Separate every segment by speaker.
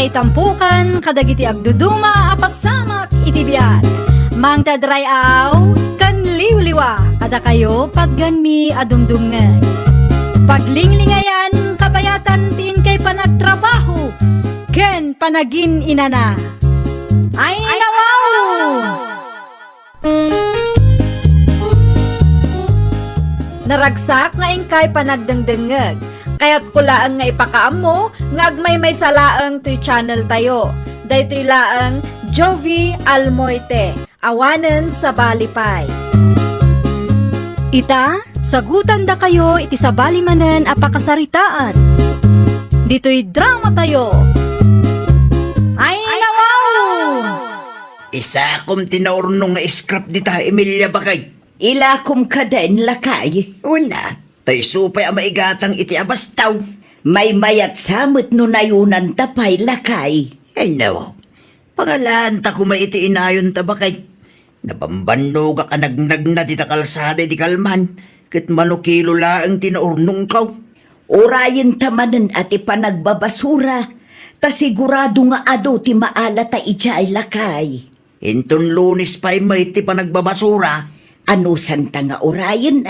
Speaker 1: kay tampukan, kadagiti agduduma, apasamak itibiyat. Mang tadray aw, kan liwliwa, kada kayo pagganmi adungdungan. Paglinglingayan, kabayatan tin kay panagtrabaho, ken panagin inana. Ay nawaw! Naragsak nga ingkay panagdengdengeg. Kaya't kulaan nga ipakaam mo, nga agmay salaang to'y channel tayo. Daytoy laang Jovi Almoite, awanen sa Balipay. Ita, sagutan da kayo iti sa balimanen apakasaritaan. Dito'y drama tayo. Ay nawaw!
Speaker 2: Isa akong tinaurnong nga script dita, Emilia Bagay.
Speaker 3: Ilakom ka din, lakay.
Speaker 2: Una, tay supay ang maigatang iti abastaw.
Speaker 3: May mayat samot no nayunan tapay, lakay.
Speaker 2: Ay no, pangalan ta kumay iti inayon ta bakay. Napambannog ka nagnag na di kalsada di kalman. Kat manukilo laang tinaurnong kaw.
Speaker 3: Orayin tamanan at ipanagbabasura. Ta sigurado nga ado ti maala ta ijay, lakay.
Speaker 2: Inton Lunes pa'y may ti panagbabasura.
Speaker 3: Ano santa nga orayin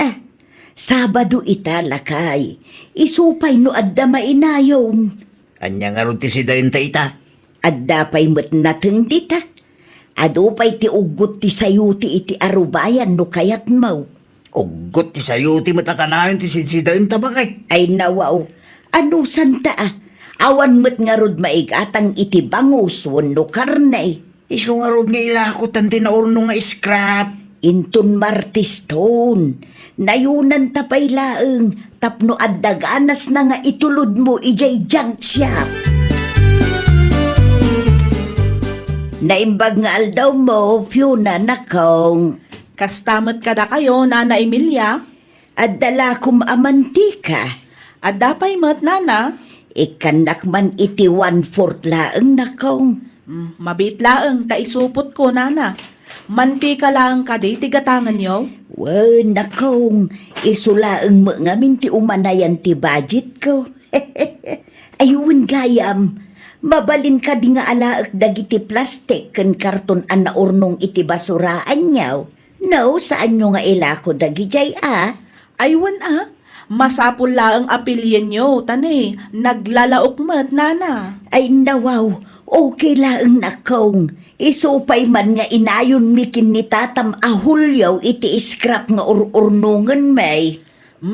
Speaker 3: Sabado ita, lakay. Isupay no adda mainayon.
Speaker 2: Anya nga ron ti sidayin ta ita.
Speaker 3: Adda pa'y mat nateng dita. Ado pa'y ti ugot ti sayuti iti arubayan no kayat mau.
Speaker 2: Ugot ti sayo ti matakanayon ti sidayin ta bakay.
Speaker 3: Ay nawaw, ano santa Awan mat nga rod maigatang iti bangus wano karne.
Speaker 2: Iso nga ron nga ilakotan tinaurnong nga scrap.
Speaker 3: Intun martiston. Nayunan tapay laeng, tapno addaganas na nga itulod mo ijay junk shop. Naimbag nga aldaw mo, Fiona, nakong.
Speaker 4: Kastamat kada kayo, Nana Emilia.
Speaker 3: Addala kum amantika.
Speaker 4: At dapay mat, Nana.
Speaker 3: Ikanak man iti 1/4 laeng, nakong.
Speaker 4: Mabit laeng, ta isupot ko, Nana. Mantika lang kadi tigatangan yo.
Speaker 3: Wen, nakong. Isulaeng mo nga minti umanayan ti budget ko. Ayun, gayam. Mabalin ka di nga alaak dagiti plastik ken karton an naurnong iti basuraan niyaw. No, saan nyo nga ilako dagijay
Speaker 4: Aywan masapul lang ang apilyen nyo, tane. Naglalaok mat, Nana.
Speaker 3: Ay nawaw, okay laeng nakong. Isupay man nga inayon mikin ni tatam ahulyaw iti scrap nga urnungan may.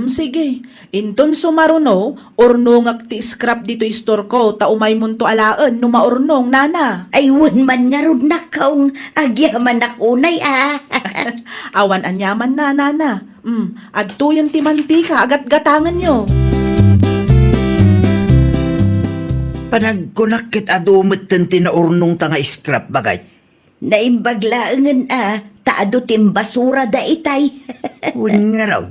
Speaker 4: Sige. Inton sumaruno, urnongak ti scrap dito istor ko, ta umay munto alaan no maurnong, Nana.
Speaker 3: Aywan man nga rod nakong, agyaman akunay
Speaker 4: Awan anyaman na, Nana. Adtuyan ti mantika, agat-gatangan nyo.
Speaker 2: Panagkunakit adumit ten tinaurnong ta nga scrap bagay.
Speaker 3: Naimbaglaangan taado tim basura da itay.
Speaker 2: Un nga raw.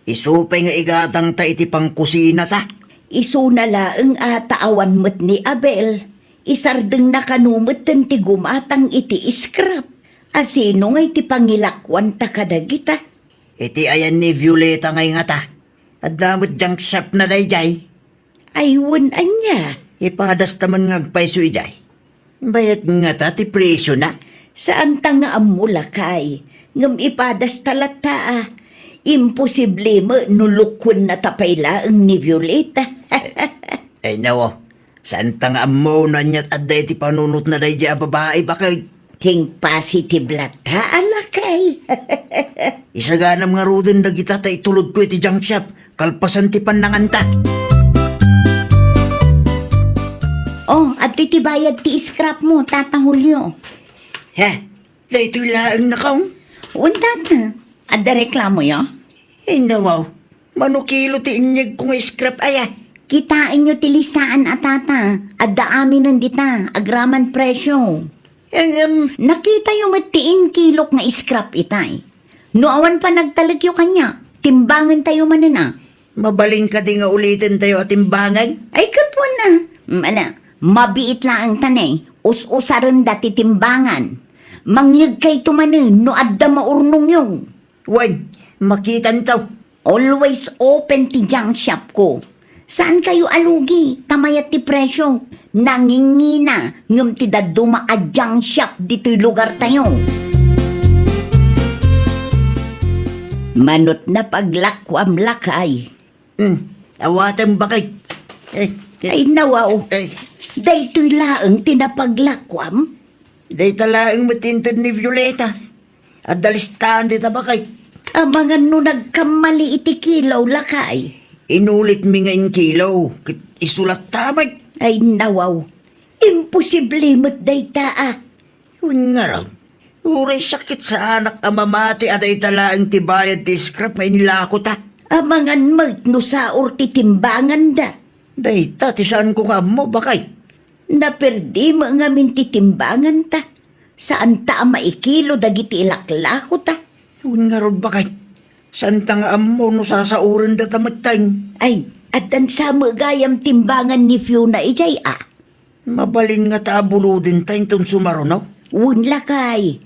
Speaker 2: Isupay nga igatang ta iti pangkusina ta.
Speaker 3: Isu na laeng taawan mo't ni Abel. Isardeng nakanumot ten ti gumatang iti scrap. Asino nga iti pangilakwan ta kadagita.
Speaker 2: Iti ayan ni Violeta ngay nga ta. At damot junk shop na dayjay.
Speaker 3: Aywan anya.
Speaker 2: Ipadas taman ngagpaiso iday. Bayat nga ta ti presyo na.
Speaker 3: Saan ta nga amulakay? Ngam ipadas talata Imposible mo nulukwan na tapay laeng ni Violeta.
Speaker 2: Ay nawo. Saan ta nga amo na niya't aday ti panunot na dayjay babae bakay.
Speaker 3: Ting positive lata alakay.
Speaker 2: Isaganam nga ruden dagita ta itulod ko iti junk shop. Kalpasan ti pananganta.
Speaker 3: Oh, at itibayad ti scrap mo, Tata Julio.
Speaker 2: Daytoy laeng nakaw.
Speaker 3: Unta na. Adda reklamo yo?
Speaker 2: Ay nawaw. Manukilo ti inyag kong scrap aya.
Speaker 3: Kitain nyo ti listaan Tata. Adda amin nandita, agraman presyo. Nakita yung matiin kilok nga scrap itay. No awan pa nagtalagyo kanya, timbangan tayo manana.
Speaker 2: Mabaling ka di nga ulitin tayo at timbangan.
Speaker 3: Ay kapwa na. Mabiit lang ang tanay. Us-usaron dati timbangan. Mangyag kay tumanin no adda maurnong yung.
Speaker 2: Wag, makitan taw.
Speaker 3: Always open ti junk shop ko. Saan kayo alugi? Tamayat ti presyo. Nangingina, ngam ti daduma adyang shop dito'y lugar tayo. Manot na paglakwam lakay.
Speaker 2: Awatan bakit?
Speaker 3: Ay nawaw,
Speaker 2: Ay,
Speaker 3: dayto'y laeng tinapaglakwam.
Speaker 2: day talaang matintod ni Violeta. At dalistaan dita bakit?
Speaker 3: Ang mga no nagkamali iti kilaw lakay.
Speaker 2: Inulit mi nga in kilaw. Isulat tamay.
Speaker 3: Ay nawaw, imposible mo't dayta ah.
Speaker 2: Yun nga raw. Uray sakit sa anak ang mamati at ay talaang tibayad ti scrap may nilako ta.
Speaker 3: Amangan magno sa orti timbangan da.
Speaker 2: Day ta, tisaan ko nga mo bakit?
Speaker 3: Naperdi mo nga mintitimbangan ta. Saan ta maikilo dagiti ilaklako ta?
Speaker 2: Yun nga raw bakit? Santa nga amo no sasauran da tamatang.
Speaker 3: Ay, at ang sama gayam timbangan ni Fiona ijay ah.
Speaker 2: Mabalin nga taabuludin tayong itong sumarunaw.
Speaker 3: Wun lakay.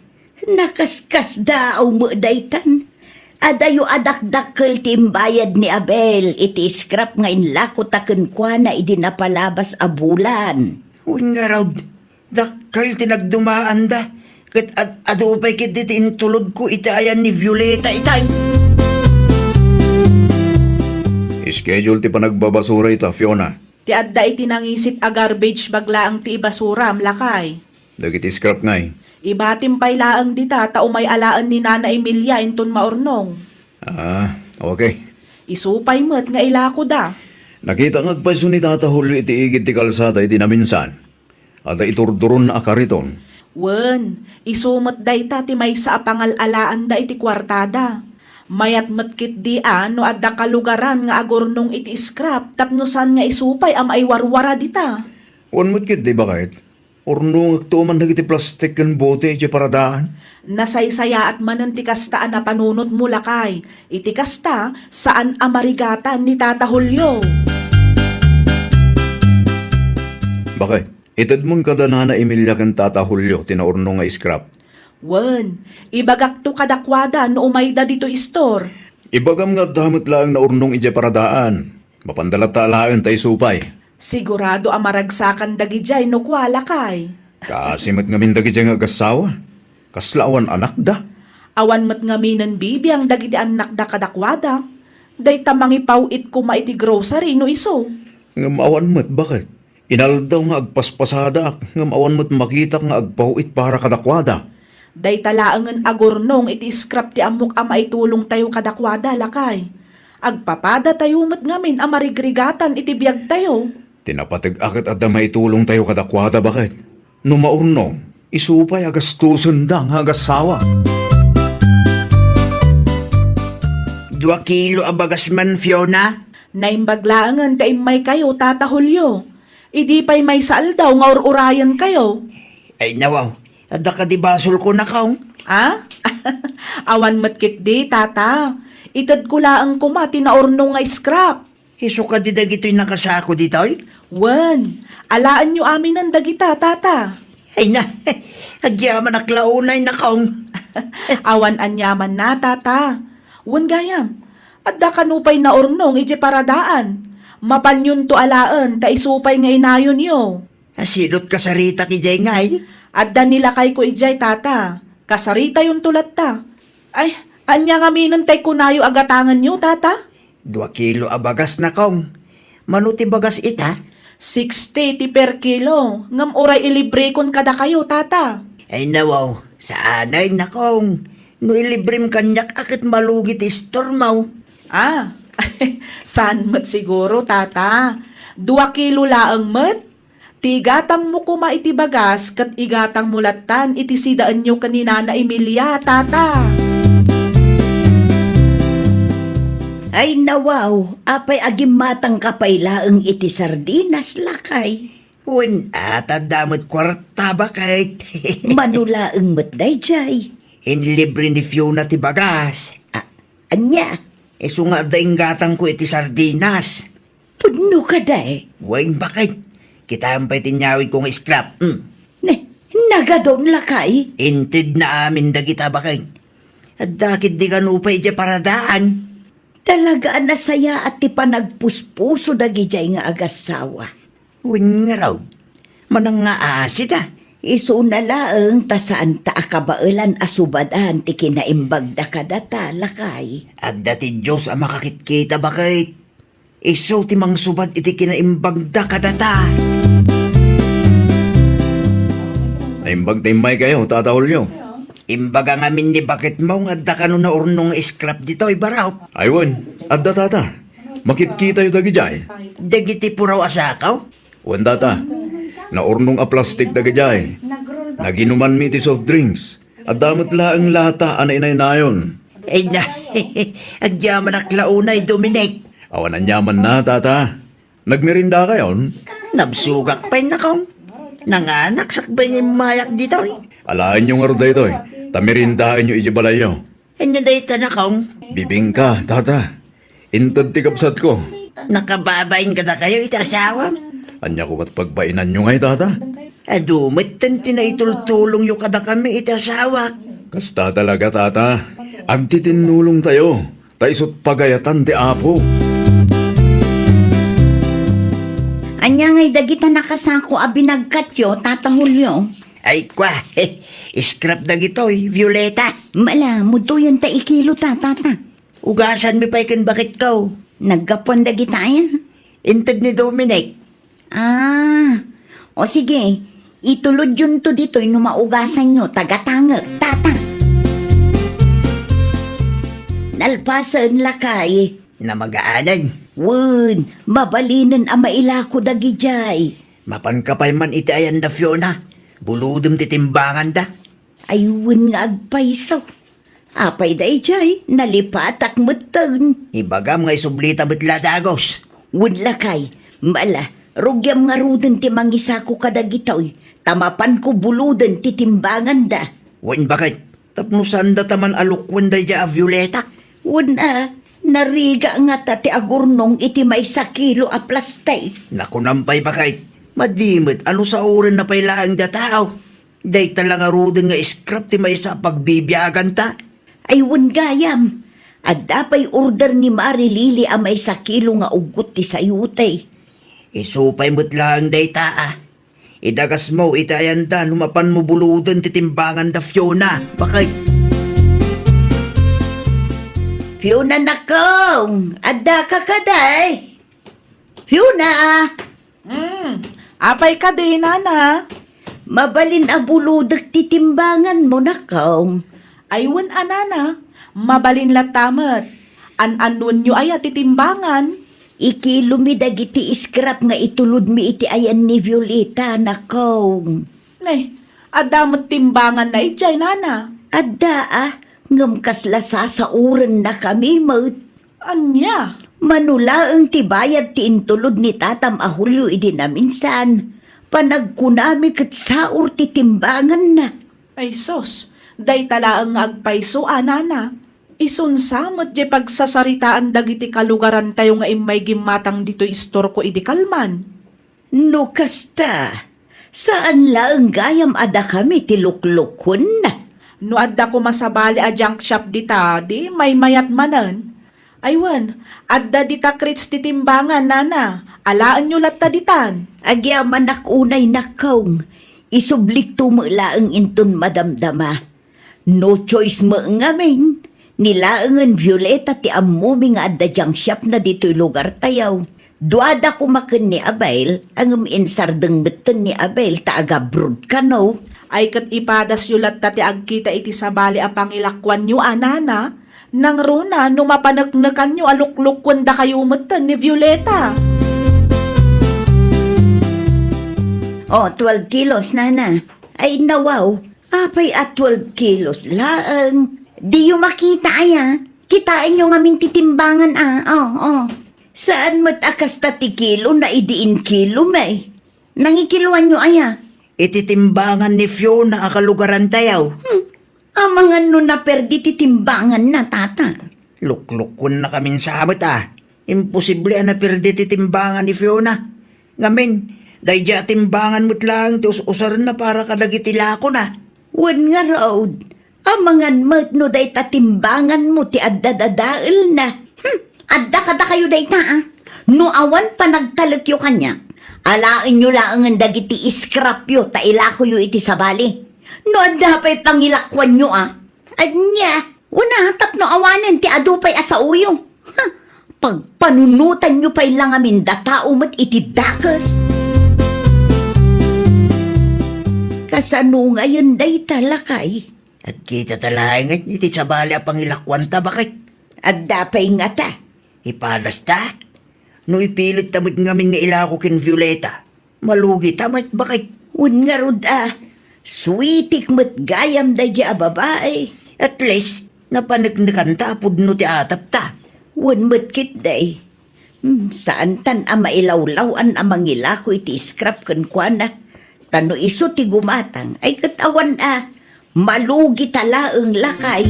Speaker 3: Nakaskas daw mo daytan. Adayo adakdakkel timbayad ni Abel. Iti scrap nga inlako taken kwa na idinapalabas a bulan.
Speaker 2: Yun nga raw. Dakal tinagdumaan da. Kat adupay kit diti intulod ko itayan ni Violeta itay.
Speaker 5: Schedule ti panagbabasura ita, Fiona.
Speaker 4: Ti adda iti nangisit a garbage baglaang ti ibasuram lakay.
Speaker 5: Dagiti scrap ngay.
Speaker 4: Ibatim pay laang dita ta umay alaan ni Nana Emilia inton maurnong.
Speaker 5: Ah, okay.
Speaker 4: Isupay mo't nga ilako da.
Speaker 5: Nakita nga agpaiso ni Tata Julio iti igit ti kalsada iti naminsan. At iturduron na akariton.
Speaker 4: Wen, isumot dayta ti may sa apangalalaan da iti kwartada. Mayat matkit di no adda kalugaran nga agurnong iti scrap tapnusan nga isupay am ay warwara dita.
Speaker 5: Wan mo't kit di ba kahit? Orno agtuman dagiti plastik kan bote iti paradaan.
Speaker 4: Nasaysaya at manan ti kastaan na panunot mo lakay. Iti kasta saan amarigatan ni Tata Julio.
Speaker 5: Bakit? Itad mong kada Nana Emilia kan Tata Julio tinaorno nga scrap.
Speaker 4: Wen, ibagak to kadakwada no umayda dito store.
Speaker 5: Ibagam nga damot lang na urnong iti paradaan. Mapandalata laang tay supay.
Speaker 4: Sigurado amaragsakan dagijay no kwala kay.
Speaker 5: Kasimot nga min dagiti nga gasawa. Kaslawan anak da.
Speaker 4: Awan mat nga minan bibiyang dagiti anak da kadakwada. Day tamangipaw it kuma iti grocery no iso.
Speaker 5: Nga maawan mo't bakit? Inaldaw nga agpaspasada. Nga maawan mo't makita nga agpauit para kadakwada.
Speaker 4: Day talaangan agurnong iti scrap ti amok ama itulong tayo kadakwada lakay. Agpapada tayo mat ngamin amarigregatan iti biyag tayo.
Speaker 5: Tinapatig akit at maitulong tayo kadakwada bakit? No maurnong, isupay agastusan da nga agasawa.
Speaker 2: 2 kilo abagas man, Fiona.
Speaker 4: Naimbaglaangan taimay kayo, Tata Julio. Idi pa'y may saaldaw nga ururayan kayo.
Speaker 2: Ay nawaw, adda ka di basol ko na kaong.
Speaker 4: Ah? Awan matkit di, Tata. Itad ko laang kumati na orno nga scrap.
Speaker 2: Iso ka di dagito'y nakasako dito'y?
Speaker 4: Wen, alaan nyo amin ang dagita, Tata.
Speaker 2: Ay na, agyaman aklaunay na kaong.
Speaker 4: Awan anyaman na, Tata. Wen gayam, adda kanupay na ornong ije paradaan. Mapanyon to alaan, ta isupay nga inayon yo.
Speaker 2: Asilot ka sa rita ki Jay ngay.
Speaker 4: Adda nila kay ko ijay, Tata. Kasarita yung tulat ta. Ay, anya nga minan tay kunayo agatangan nyo, Tata?
Speaker 2: 2 kilo abagas na kaong. Manuti bagas ita?
Speaker 4: 60 ti per kilo. Ngam oray ilibre kon kada kayo, Tata.
Speaker 2: Ay nawaw, sa anay na kaong. No ilibrim kanyak akit malugit istormaw.
Speaker 4: Ah, saan mat siguro, Tata? 2 kilo laang mat? Tigatang mo kuma iti bagas, kat igatang mulatan iti sidaan nyo kanina na Emilia, Tata.
Speaker 3: Ay nawaw, apay agim matang kapaylaang iti sardinas lakay.
Speaker 2: Wen ata damot kwarta ba kahit.
Speaker 3: Manulaang matday jay.
Speaker 2: Inlibre ni Fiona ti bagas.
Speaker 3: Anya,
Speaker 2: Iso nga daing gatang ko iti sardinas.
Speaker 3: pudno ka day.
Speaker 2: Wain bakit? Kita ang pa'y tinyawid kong scrap.
Speaker 3: Nagadon lakay.
Speaker 2: Intid na amin dagita bakit? At dakit di ganupay di paradaan.
Speaker 3: Talaga na saya at ti panagpuspuso dagijay nga agasawa.
Speaker 2: Wen nga raw. Manang nga asid ah.
Speaker 3: Isu na laeng tasaan ta akabailan asubadan ti kinaimbag da kadata lakay.
Speaker 2: Agda ti Diyos ang makakitkita bakit? Iso ti mang subad iti kinaimbag da kadata.
Speaker 5: Naimbag timbay kayo, Tata Julio.
Speaker 2: Imbaga ngamin ni bakit mo nga da kano na urnong scrap dito ibaraw.
Speaker 5: Aywan, adda Tata. Makitkita yung dagijay.
Speaker 2: Dagiti puraw asakaw.
Speaker 5: Wan Tata, naurnong a plastic dagijay. Naginuman mi ti soft drinks. At damat laang lata anay na yun.
Speaker 2: Ay na, agyaman aklaunay Dominic.
Speaker 5: Awan anyaman na, Tata. Nagmerinda kayon?
Speaker 2: Nabsugak pa'y nakaw. Nanganak sakbay niya mayak dito eh.
Speaker 5: Alain yung aruda ito eh. Tamirindahan nyo ijabalayo.
Speaker 2: Hindi na ito nakaw.
Speaker 5: Bibing ka, Tata. Intad ti kapsat ko.
Speaker 2: Nakababain ka na kayo itasawa.
Speaker 5: Anya ko ba't pagbainan nyo ngay, Tata?
Speaker 2: Adumit tanti na itultulong yung kada kami itasawa.
Speaker 5: Kasta talaga, Tata. Agtitinulong tayo. Taisot pagayatan ti Apo.
Speaker 3: Anya ngay dagita nakasako a binagkatyo, Tata Julio.
Speaker 2: Ay kwa, scrap na gito'y, Violeta.
Speaker 3: Mala, muduyan ta ikilo ta, Tata.
Speaker 2: Ugasan mi pa'y kan bakit kaw.
Speaker 3: Naggapon dagita ya.
Speaker 2: Intad ni Dominic.
Speaker 3: Ah, o sige, itulod yun to dito'y numaugasan nyo, tagatangag, Tata. Nalpasan lakay.
Speaker 2: Na mag-aanan.
Speaker 3: Wun, mabalinan ang mailako dagijay.
Speaker 2: Mapan ka pa'y man iti ayan da Fiona. Buludom ti timbangan da.
Speaker 3: Ayun nga agpaisaw. Apay da ijay, nalipatak mutang.
Speaker 2: Ibagam nga isublita betla dagos.
Speaker 3: Wun lakay, mala, rugyam nga ruden ti mangisa ko kadagitaw. Tamapan ko buludan ti timbangan da.
Speaker 2: Wan bakit? Tapnusan da taman alukwan da ja Violeta.
Speaker 3: Wun nariga nga ta ti agurnong iti may sakilo a plastay.
Speaker 2: Nakunampay bakit? Madimit, ano sa orin na pa'y laang da tao? Day talaga ruden nga scrap ti may sa pagbibiyagan ta.
Speaker 3: Ay wun gayam, at dapay order ni Mari Lili a may sakilo nga ugot ti sayutay.
Speaker 2: Isupay mo't lang day taa. Idagas mo, itayan da, numapan mo buludan ti timbangan da Fiona. Bakit?
Speaker 3: Fiona nakong, adda ka kaday. Fiona,
Speaker 4: Apay ka din, Nana.
Speaker 3: mabalin a buludag ti timbangan mo nakong.
Speaker 4: Aywan, Anana. Mabalin latamat. An-anon nyo ay titimbangan.
Speaker 3: Ikilo mi dagiti scrap nga itulod mi iti ayan ni Violeta nakong.
Speaker 4: Nay, adamot timbangan na ijay, Nana.
Speaker 3: Adda ngam kasla sa uran na kami maut.
Speaker 4: Anya?
Speaker 3: Manula ang tibayad ti intulod ni Tatam Ahulyo idi na minsan. Panagkunami kat saur ti timbangan na.
Speaker 4: Ay sos, day tala ang agpaiso, Nana. Isunsamot je pagsasaritaan dagiti kalugaran tayo nga imay gimatang dito istor ko idi kalman.
Speaker 3: No kasta, saan lang gayam ada kami ti luklukon na.
Speaker 4: No adda ko masabali a junk shop dita, di may mayat manan. Aywan, adda dita krits ti timbangan, Nana. Alaan nyo latta ditan.
Speaker 3: Agyaman unay nakong, isublik tumula ang inton madamdama. No choice mo ngamin, nilaangan Violeta ti amumi nga adda junk shop na dito'y lugar tayaw. Duada ko makin ni Abel, ang insardeng beton ni Abel taaga brood ka no.
Speaker 4: Ay kat ipadas yu latta ti agkita iti sabali a pangilakwan nyo, Nana. Nang runa, numapanagnakan nyo aluklukwan da kayo matan ni Violeta.
Speaker 3: Oh, 12 kilos, Nana. Ay, nawaw. Apay at 12 kilos laang. Di yung makita, Kitain nyo ngamin titimbangan, Saan mo't akas ti kilo na idiin kilo, may? Nangikiluan nyo,
Speaker 2: Ititimbangan ni Fiona akalugaran tayaw.
Speaker 3: Amangan no na perdi titimbangan na, Tata.
Speaker 2: Luklukon na kamin sabot Imposible na perdi titimbangan ni Fiona. Ngamin, day ja timbangan mo't lang ti usar na para kadagitila ko na.
Speaker 3: Wan nga road. Amangan mo't no day tatimbangan mo ti addadadaal na. Adda kada kayo day ta, ah. No awan pa nagtalagyo kanya. Alain nyo lang ang dagiti iskrap yo, ta ilako yo iti sabali. No adda pa'y pangilakwan nyo, ah. Anya, una tap no awanan ti adu pa'y asauyo. Ha, pagpanunutan nyo pa'y lang amin datao mat iti dakas. Kasano ngayon day talakay?
Speaker 2: At kita talahangat iti sabali a pangilakwan ta bakit?
Speaker 3: Adda pa'y nga ta.
Speaker 2: Ipadas ta? No ipilit tamit ngamin nga ilako kin Violeta. Malugi tamit bakit?
Speaker 3: Un nga rod, ah. Sweetik mat gayam day a babae.
Speaker 2: At least, napanagnakan ta pudno ti atap ta.
Speaker 3: Un mat kit day. Saan tan ang mailawlawan ang mangila ko iti scrap kan kuana. Tano iso ti gumatang ay katawan malugi tala ang lakay.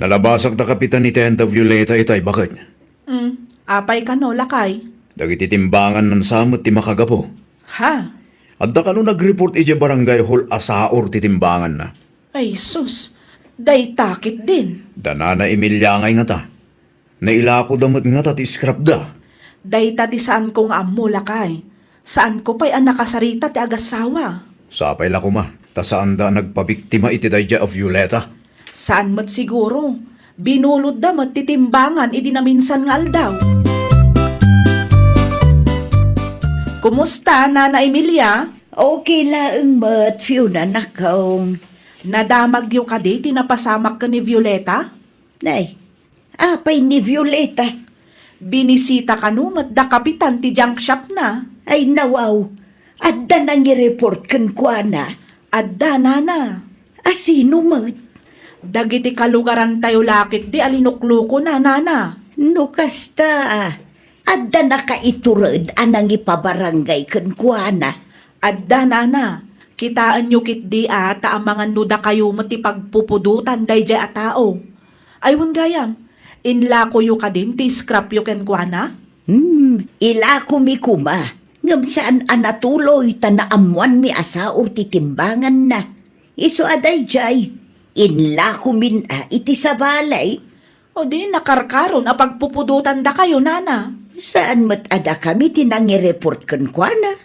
Speaker 5: Nalabasag ta kapitan ni Tenta Violeta itay bakit?
Speaker 4: Apay ka no, lakay.
Speaker 5: Dagiti timbangan ng samot ti makagapo.
Speaker 4: Ha?
Speaker 5: Adda ka no nag-report iti barangay hall asaor ti timbangan na.
Speaker 4: Ay sus, day takit din.
Speaker 5: Danana imilyangay nga ta. Nailako damat nga ta ti scrap da.
Speaker 4: Day tati saan ko nga amo, lakay. Saan ko pa'y ang nakasarita ti agasawa.
Speaker 5: Sapay la kuma. Ta saan da nagpabiktima iti dayja of Violeta.
Speaker 4: Saan mat siguro? Binulod da mat titimbangan idinaminsan nga aldaw. Kumusta, Nana Emilia?
Speaker 3: Okay laang mat, Fiona nakaw.
Speaker 4: Nadamag yung kadi, tinapasamak ka ni Violeta?
Speaker 3: Nay, apay ni Violeta.
Speaker 4: Binisita ka no, mat da kapitan ti junk shop na.
Speaker 3: Ay nawaw, adda nang i-report kan kuana.
Speaker 4: Adda, Nana.
Speaker 3: Asino mat?
Speaker 4: Dagiti kalugaran tayo lakit di alinukluko na, Nana.
Speaker 3: No kasta, adda nakaiturad anang ipabarangay kan kuana.
Speaker 4: Adda, Nana. Kitaan nyo kit di taamangan nuda kayo mati pagpupudutan day jay a tao. Aywan gayam, inlako yu ka din ti scrap yu ken kuana?
Speaker 3: Ila kumikuma. Ngam saan anatuloy tanaamuan mi asaor ti timbangan na. Iso aday jay, inla kumin iti sabalay.
Speaker 4: O di nakarkaron a pagpupudutan da kayo, Nana.
Speaker 3: Saan mat ada kami tinangi-report kan kuana?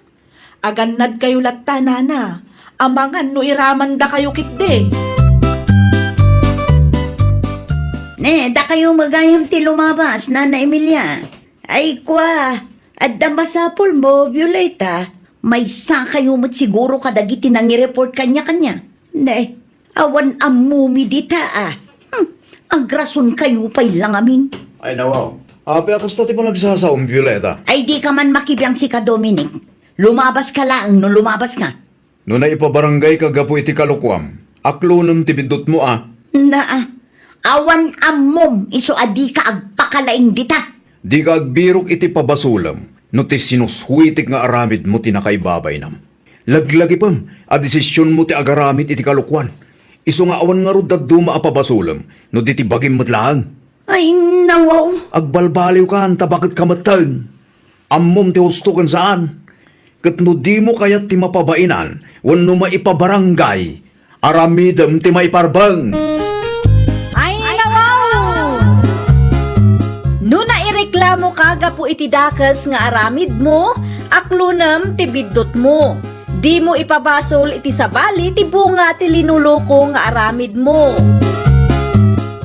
Speaker 4: Agannad kayo latta, Nana. Amangan no iraman da kayo kitde.
Speaker 3: Ne, da kayo magayam ti lumabas, Nana Emilia. Ay kwa, adda masapol mo, Violeta. May sa kayo mat siguro kadagiti nangi-report kanya-kanya. Ne, awan amumi dita Agrason kayo pa'y lang amin.
Speaker 5: Ay nawaw. Ape akas ti pa nagsasaom Violeta.
Speaker 3: Ay di ka man makibiyang si ka Dominic. Lumabas ka lang no lumabas ka.
Speaker 5: No na ipabarangay kagapo iti kalukwam. Aklonam ti bidot mo
Speaker 3: Na awan amom iso adi ka agpakalaing dita.
Speaker 5: Di ka agbirok iti pabasulam. No ti sinuswitik nga aramid mo tinakaibabay nam. Laglagi pam, a desisyon mo ti agaramid iti kalukwan. Iso nga awan nga rudag duma a pabasulam. No di ti bagim matlaang.
Speaker 3: Ay nawaw.
Speaker 5: Agbalbaliw ka anta bakit kamatag. Ammom ti husto kan saan. Kat no di mo kayat ti mapabainan, wano maipabarangay, aramidam ti maiparbang.
Speaker 1: Ay, nawaw! No naireklamo kaga po iti dakas nga aramid mo, aklunam ti biddot mo. Di mo ipabasol iti sabali ti bunga ti linuloko nga aramid mo.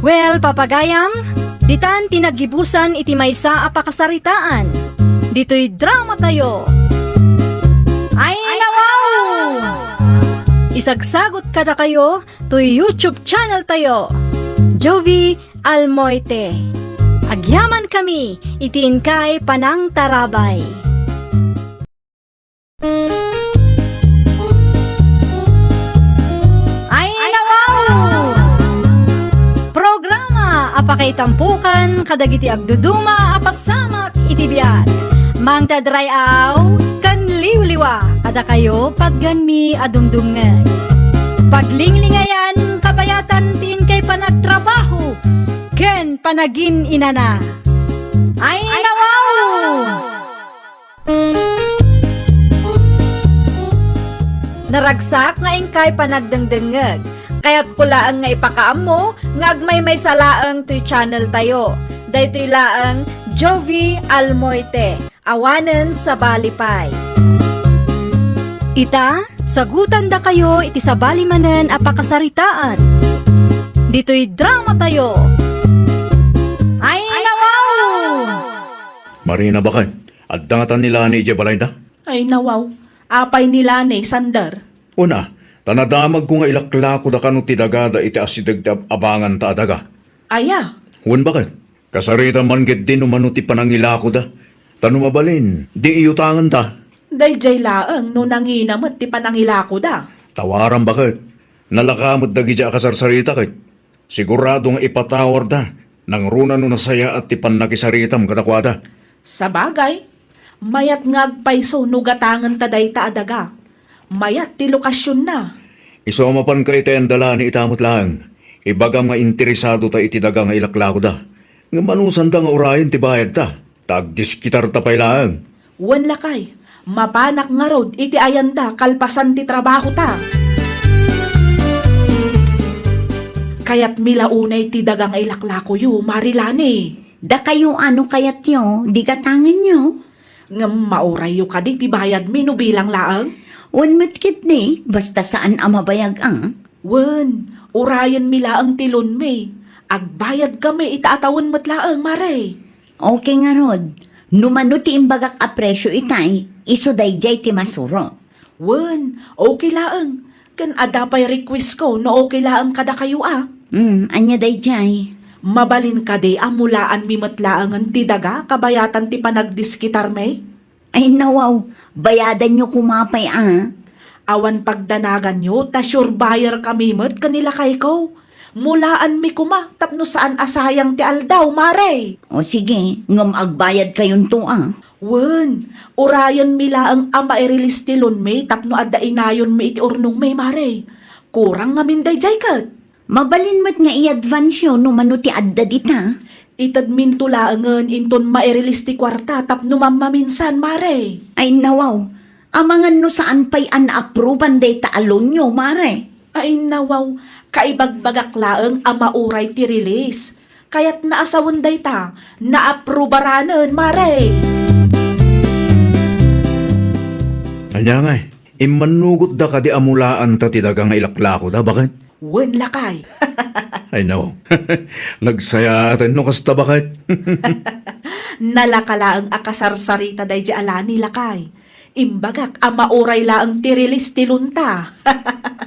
Speaker 1: Well, papagayam, ditan tinagibusan iti maysa a pakasaritaan. Dito'y drama tayo. Ay, nawaw! Isagsagot kada kayo to YouTube channel tayo. Jovi Almoite. Agyaman kami, itiin kay Panang Tarabay. Ay, nawaw! Programa apakay tampukan kadagiti agduduma apasamak itibiyat. Mang tadrayaw kan liwliwa kada kayo pagganmi adumdumngan. Paglinglingayan kabayatan tin kay panagtrabaho ken panagin inana. Ay nawaw! Naragsak nga ingkay panagdengdengeg Kaya't kulaan nga ipakaamo nga agmay may salaang ti channel tayo. Daytoy laang Jovi Almoite, awanen sa balipay.
Speaker 6: Ita, sagutan da kayo iti sabali manen apakasaritaan. Dito'y drama tayo. Ay, nawaw!
Speaker 5: Marina bakit? At dangatan nila ni Jebalay da?
Speaker 4: Ay nawaw, apay nila ni Sander.
Speaker 5: Una, tanadamag ko nga ilaklako da kanu ti dagada iti asidagdab abangan ta adaga.
Speaker 4: Aya,
Speaker 5: Huwag bakit? Kasarita man git din umano ti panangilako da. Tanumabalin, di iyutangan ta.
Speaker 4: dayjay laeng no nanginamot ti panangilako da.
Speaker 5: Tawaran bakit? Nalakamot dagi dya kasarsarita kit. Sigurado nga ipatawar da. Nang runa no nasaya at ti panakisaritam katakwada.
Speaker 4: Sa bagay, mayat ngagpayso no gatangan taday ta adaga. Mayat ti lokasyon na.
Speaker 5: Isomapan ka iti ang dala ni itamot lang. Ibaga nga interesado ta iti daga nga ilaklako da. Nga manusan da nga urayan ti bayad ta. Tagdiskitar ta pay lang.
Speaker 4: Wan lakay, mapanak nga rod iti ayanda kalpasan ti trabaho ta. Kaya't milaunay ti dagang ilaklako yu, marilani.
Speaker 3: Da kayo ano kayat yo, di katangan nyo.
Speaker 4: Ngam mauray yu kadi ti bayad mino bilang laang.
Speaker 3: Un matkit ni, basta saan amabayag ang.
Speaker 4: Wen, urayan mila ang tilon me. Agbayad kami itaatawon matlaang maray.
Speaker 3: Okay nga rod, numano ti imbagak apresyo itay, iso dayjay ti masuro.
Speaker 4: Wen, okay laang. Kan adapay request ko no okay laang kada kayo ah.
Speaker 3: Anya dayjay.
Speaker 4: Mabalin kadi amulaan mi matlaangan ti daga kabayatan ti panagdiskitar me.
Speaker 3: Ay nawaw, bayadan nyo kumapay ah.
Speaker 4: Awan pagdanagan nyo, ta sure buyer kami met kanila kay ko. Mulaan mi kuma, tapno saan asayang ti aldaw, mare.
Speaker 3: O sige, ngam agbayad kayon to ah.
Speaker 4: Wen, urayan mi laang ama i-release ti lon me, tapno adda inayon mi iti urnong me, mare. Kurang nga minday jay kat.
Speaker 3: Mabalin mat nga i-advance yun numano ti adda dita.
Speaker 4: Itad min tulaangan inton ma-release ti kwarta, tapno mamaminsan, mare.
Speaker 3: Ay nawaw, amangan no saan pa'y an-approvean day taalon nyo, mare.
Speaker 4: Ay nawaw, kaibagbagak laang ama uray ti release. Kaya't naasawan day ta, naaprobaranan, mare.
Speaker 5: Anya nga imanugot da ka di amulaan ta ti daga nga ilaklako da. Bakit?
Speaker 4: Wen lakay.
Speaker 5: I know. Nagsaya atin no kasta bakit?
Speaker 4: Nalakalaang akasarsarita day di alani lakay. Imbagak ama uray laang ti release ti lunta.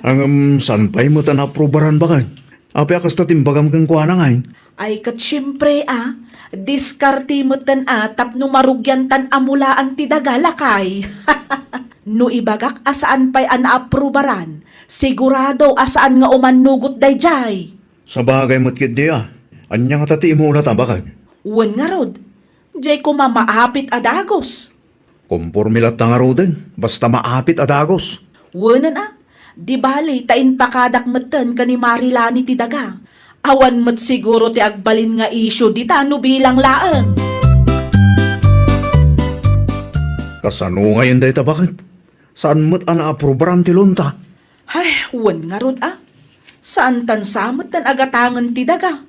Speaker 5: Ang saan pa'y mo ta naprobaran bakit? Api akas ta timbagam kang kuha na nga
Speaker 4: Ay kat syempre diskarte mo tan tapno marugyan tan amulaan ti daga lakay. No ibagak asaan pa'y anaaprobaran, sigurado asaan nga umanugot day jay.
Speaker 5: Sa bagay mo't kit di Anya nga tati imulat bakit?
Speaker 4: Wen nga rod, jay ko mamaapit adagos.
Speaker 5: Kompormilat na nga roden. Basta maapit adagos.
Speaker 4: Wenan di bali tain pakadak meten kani marilani ti daga. Awan met siguro ti agbalin nga isyo di tano bilang laang.
Speaker 5: Kasano ngayon day ta bakit? Saan mo't ana-aprobaran ti lunta?
Speaker 4: Ay, wen nga rod Saan tan samot tan agatangan ti daga?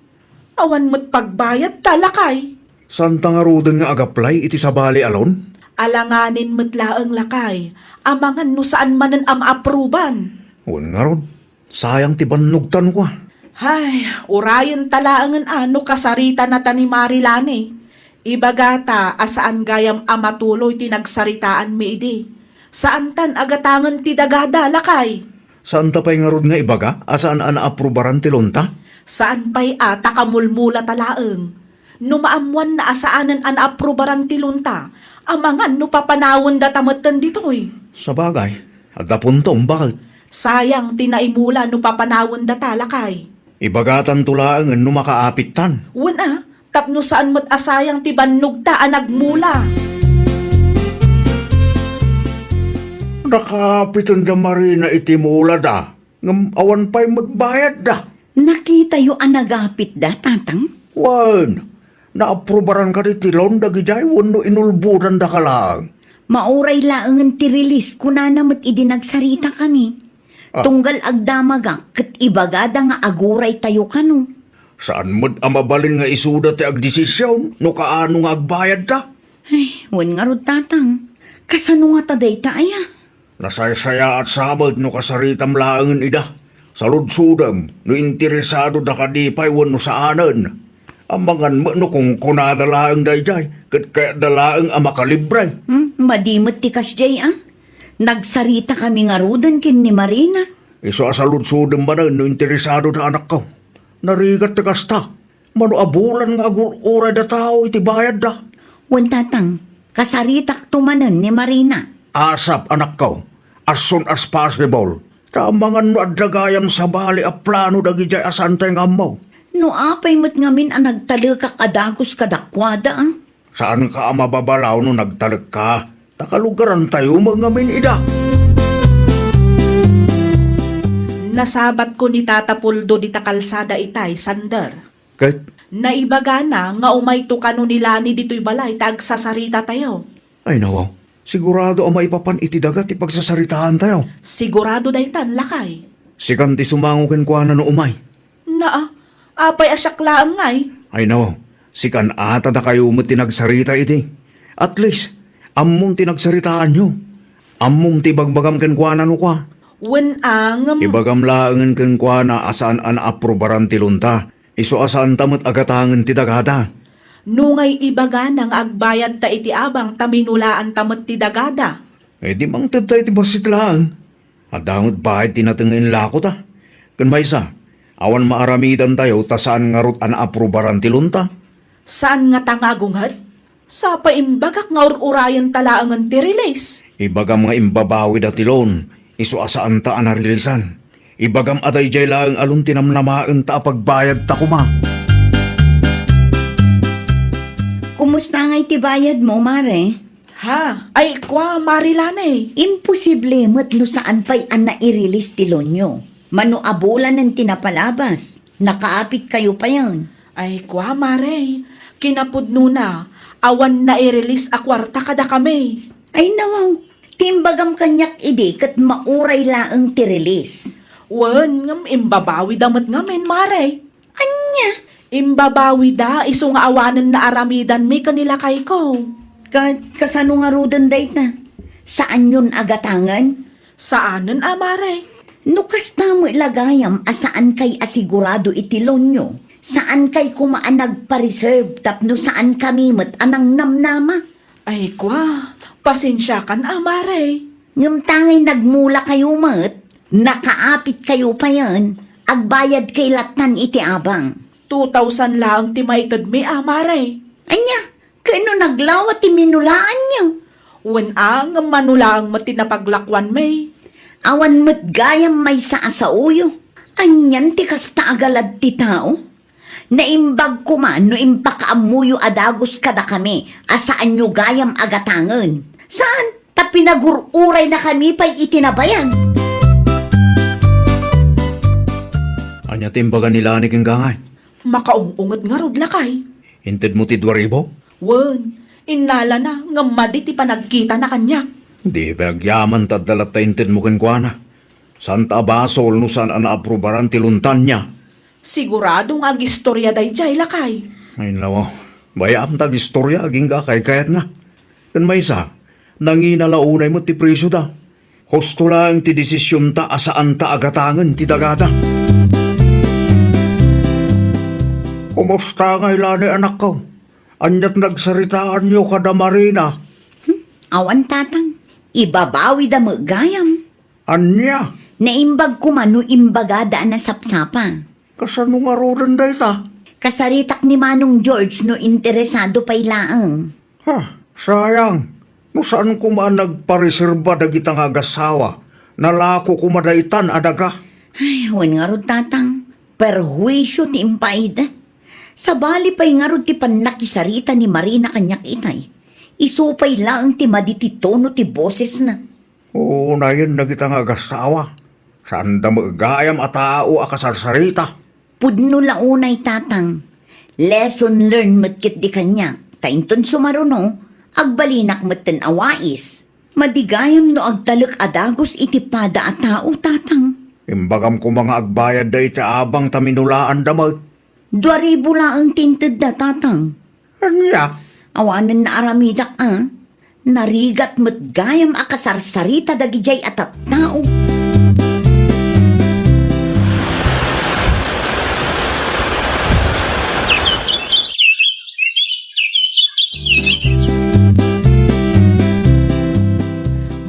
Speaker 4: Awan mo't pagbayad talakay.
Speaker 5: Saan ta nga roden nga agaplay iti sabali alon?
Speaker 4: Alanganin mo't laang lakay. Amangan no saan manan apruban.
Speaker 5: Huwag nga ron. Sayang ti banugtan ko.
Speaker 4: Ay, urayan talaangan ano kasarita na tani marilani. Ibagata asaan gayam amatuloy tinagsaritaan mi idi. Saan tan agatangan ti dagada lakay?
Speaker 5: Saan ta pa'y nga ron nga ibaga? Asaan ana-aprobaran ti lunta?
Speaker 4: Saan pa'y takamulmula talaang? No maamuan na asaanan an aprobaran ti lunta, amangan no papanawon da tamatan ditoy.
Speaker 5: Sa bagay. At napuntong bakit?
Speaker 4: Sayang tinaimula no papanawon da talakay.
Speaker 5: Ibagatan tulaang no makaapit tan.
Speaker 4: Wan tapno saan mat asayang ti bannog ta nagmula.
Speaker 5: Nakapitan da marina iti mula da. Ngam awan pa'y magbayad da.
Speaker 3: Nakita yo ang nagapit da, tatang?
Speaker 5: Wan. Naaprobaran ka iti lon da giday. Wano inulburan da ka lang.
Speaker 3: Mauray laangan ti release kuna namat idinagsarita kami. Tunggal agdamaga, kat ibagada nga aguray tayo kano.
Speaker 5: Saan mo't amabalin nga isuda ti agdesisyon no kaano nga agbayad ta?
Speaker 3: Ay, wan nga rod tatang. Kasano nga taday taaya?
Speaker 5: Nasaysaya at sabad no kasaritam laangan ida. Saludsudam no interesado da kadipay wano saanan. Ambangan mo no kung kunadalaang dayjay kat kaya dalaang amakalibre.
Speaker 3: Madimot ti kasjay Nagsarita kami nga rodan kin ni Marina.
Speaker 5: Iso asaludsudam ba na no interesado da anak ko? Narigat ti kasta. Mano abulan nga aguray da tao iti bayad da.
Speaker 3: Wan tatang, kasaritak tumanan ni Marina.
Speaker 5: Asap anak ko, as soon as possible. Tamangan no adagayam sa bali a plano dagijay asantay nga mo.
Speaker 3: No apay mo't ngamin ang nagtalagak adagos kadakwada
Speaker 5: Saan ka mababalaw no nagtalag ka? Takalugaran tayo mga min ida.
Speaker 4: Nasabat ko ni Tata Puldo di takalsada itay, Sander.
Speaker 5: Kahit,
Speaker 4: Naibaga na nga umayto kano nila ni dito'y balay tagsasarita tayo.
Speaker 5: ay nawaw, sigurado ang maipapan iti dagat ipagsasaritaan tayo.
Speaker 4: Sigurado daytan lakay.
Speaker 5: Sikan ti sumangukin kwa na no umay.
Speaker 4: Naa, apay asyaklaan ngay.
Speaker 5: Ay nawaw, sikan ata na kayo mo tinagsarita iti. At least, among tinagsaritaan nyo. Among tibagbagam ken kwa na no kwa.
Speaker 4: Wen ang
Speaker 5: Ibagam laangan ken kwa na asaan an aprobaran ti lunta. Iso asaan tamot agatangan ti dagada.
Speaker 4: nungay ibaga nang agbayad ta iti abang taminulaan tamat ti dagada.
Speaker 5: Eh di mang taday ti basit lang. At damot bahit tinatangin lako ta. Kan maysa, awan maaramidan tayo ta saan nga rot an aprobaran ti lunta.
Speaker 4: Saan nga tangagungad? Sa paimbagak nga urayan talaangan ti release.
Speaker 5: Ibagam nga imbabawi da tilon. Iso asaan ta an narilisan. Ibagam aday jay lang alun tinamnamaan ta pagbayad ta kuma.
Speaker 3: Kumusta nga iti bayad mo, Mare?
Speaker 4: Ha? Ay, kwa Marilane.
Speaker 3: Imposible mo't no saan pa'y ang nai-release ti Lonyo. Mano abulan ng tinapalabas. Nakaapit kayo pa yan.
Speaker 4: Ay, kwa Mare. Kinapudno na. Awan na i-release a kwarta kada kami.
Speaker 3: Ay nawaw, timbagam kanyak ide kat mauray laang ti release.
Speaker 4: Wan, ngam imbabawi damat ngamin, Mare.
Speaker 3: Anya?
Speaker 4: Imbabawi da, iso nga awanan na aramidan may kanila kay ko.
Speaker 3: Kasano nga rudan dayt na? Saan yun agatangan?
Speaker 4: Saanan, Mare?
Speaker 3: No kasta mo ilagayam asaan kay asigurado itilon nyo? Saan kay kumaan nagpa-reserve tapno saan kami mat anang namnama?
Speaker 4: Ay, kwa, pasensya kan, Mare.
Speaker 3: Ngam tangay nagmula kayo mat, nakaapit kayo pa yan, agbayad kay latan iti abang.
Speaker 4: 2,000 lang ti maitad mi, Mare.
Speaker 3: Anya, kano naglawat ti minulaan niyo?
Speaker 4: Wen ang manulang matinapaglakwan may.
Speaker 3: Awan mat gayam may sa asauyo. Anyan ti kasta agalad ti tao. Naimbag ko man no impakaamuyo adagos kada kami. Asaan nyo gayam agatangan? Saan? Ta pinagururay na kami pa'y itinabayag.
Speaker 5: Anya timbaga nila ni kengangay.
Speaker 4: Makaungungot nga rod lakay.
Speaker 5: Hinted mo ti 2,000?
Speaker 4: Wen, inala na nga madi ti panagkita na kanyak.
Speaker 5: Di bagyaman ta dalat ta hinted mo kenkwana. Santa basol no saan an aprobaran ti luntan niya.
Speaker 4: Sigurado nga gistorya day jay lakay.
Speaker 5: Ay nawa, bayam tag istorya aging ka kay kayat na. Kan may isa, nanginalaunay mo ti presyo da. Husto lang ti desisyon ta asaan ta agatangan ti dagata. Kumusta nga ilani anak ko? Anyat nagsaritaan niyo kada Marina.
Speaker 3: Awan tatang, ibabawi da mo gayam.
Speaker 5: Anya,
Speaker 3: Naimbag ko man no imbagada na sapsapa.
Speaker 5: kasano nga rodan day ta?
Speaker 3: Kasaritak ni Manong George no interesado pa'y laang.
Speaker 5: Ha, sayang. No saan ko man nagpareserba dagitang agasawa? Nalako ko madaitan adaga.
Speaker 3: Ay, wan nga rod tatang. Perhuisyo ti impaida. Sa bali pa'y nga rod ti panakisarita ni Marina kanyak itay. Isupay laang ti madititono ti boses na.
Speaker 5: Oo na yun dagitang agasawa. Saan da magayam at tao akasarsarita?
Speaker 3: Pudno launay tatang. Lesson learned matkit di kanyak. Tainton sumaruno, agbalinak matten awais. Madigayam no agtalak adagos iti pada at tao tatang.
Speaker 5: Imbagam ko mga agbayad da iti abang taminulaan damag.
Speaker 3: 2,000 lang ang tinted na tatang.
Speaker 5: Anya?
Speaker 3: Awanan na aramidak Narigat mo't gayam akasarsarita dagijay atat tao.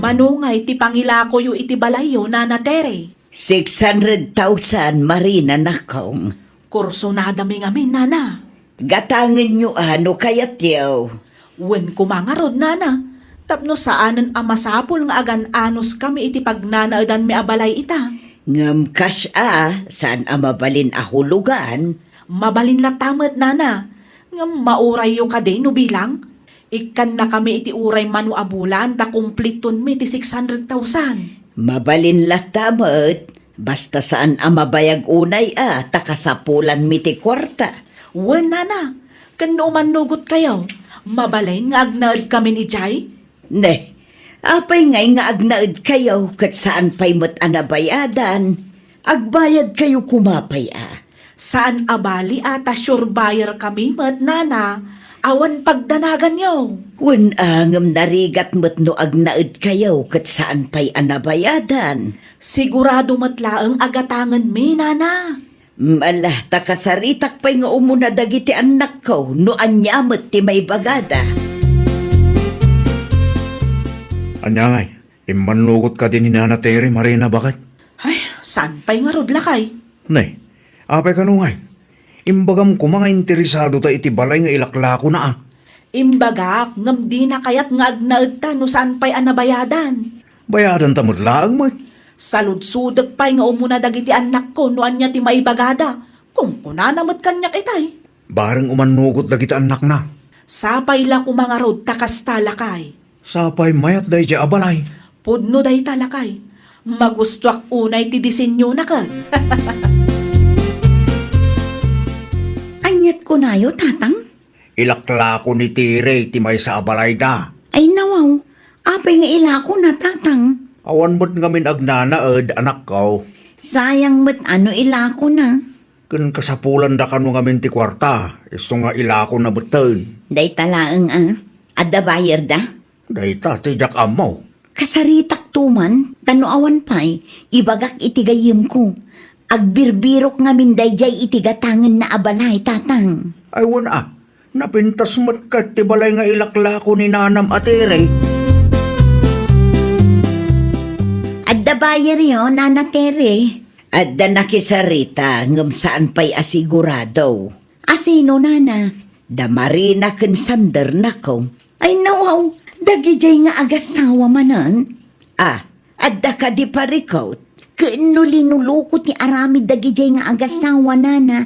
Speaker 4: Manungay ti pangilako yu iti balayo, Nana Tere.
Speaker 3: 600,000 marina nakong.
Speaker 4: Kurso na dami ngamin, Nana.
Speaker 3: Gatangan nyo ano kayat yaw.
Speaker 4: Wen kumangarod, Nana. Tapno saanan ang masapul nga agan anos kami iti pagnanaadan mi abalay ita.
Speaker 3: Ngam kas saan amabalin ahulugan.
Speaker 4: Mabalin latamet, Nana. Nga mauray yu kaday no bilang. Ikan na kami iti uray manu abulan da kumpliton mi ti 600,000.
Speaker 3: Mabalin latamet. Basta saan amabayag unay takasapulan mi ti kwarta.
Speaker 4: Wen, Nana. Kano manugot kayo. Mabalay nga agnaad kami ni Jay.
Speaker 3: Ne, apay ngay nga agnaed kayo kat saan pa'y mat anabayadan. Agbayad kayo kumapay
Speaker 4: Saan abali ata sure buyer kami, mat, Nana. Awan pagdanagan yo.
Speaker 3: Wen angam narigat mat no agnaed kayo kat saan pa'y anabayadan.
Speaker 4: Sigurado matlaang agatangan mi, Nana.
Speaker 3: Malah takasaritak pa'y nga umuna dagiti anak ko no anyamat ti may bagada.
Speaker 5: Anyangay, imanugot ka din ni Nana Tere, Marina, bakit?
Speaker 4: Ay, saan pa'y nga rod lakay?
Speaker 5: Nay, apay ka nungay. Imbagam ko mga interesado ta iti balay nga ilaklako na
Speaker 4: Imbagak, ngam di na kayat nga agnaad ta no saan pa'y anabayadan.
Speaker 5: Bayadan tamot laang mo.
Speaker 4: Saludsudag pa'y nga umuna dagiti anak ko no anya ti maibagada. Kung kunanamot kanyak itay.
Speaker 5: Bareng umanugot na kita anak na.
Speaker 4: Sapay la kumangarod takas talakay.
Speaker 5: Sapay mayat day di abalay.
Speaker 4: Pudno day talakay. Magustuak unay ti disenyo na ka.
Speaker 3: Anyat ko nayo, tatang?
Speaker 5: Ilaklako ni Tere, ti may sa abalay da.
Speaker 3: Ay nawaw, apay nga ilako na, tatang.
Speaker 5: Awan mo't ngamin agnanaed, anak ko.
Speaker 3: Sayang mat ano ilako na.
Speaker 5: Kun kasapulan da kanu ngamin ti kwarta, iso nga ilako na beton.
Speaker 3: Day talaang adda bayar da.
Speaker 5: Dayta, tijak amaw.
Speaker 3: Kasaritak tuman, tanuawan pa'y, ibagak itigayim ko. Agbirbirok nga minday jay itigatangan na abalay, tatang.
Speaker 5: Ay wana, napintas mo't kat ti balay nga ilaklako ni Nanam at Tere.
Speaker 3: Adda bayar yun, Nana Tere. Adda nakisarita, ngam saan pa'y asigurado. Asino, Nana? Da marina ken sander na ko. Ay nawaw, dagijay nga agasawa manan. Adda ka di parikot. Kinuli-nulukot ni aramid dagijay nga agasawa, Nana.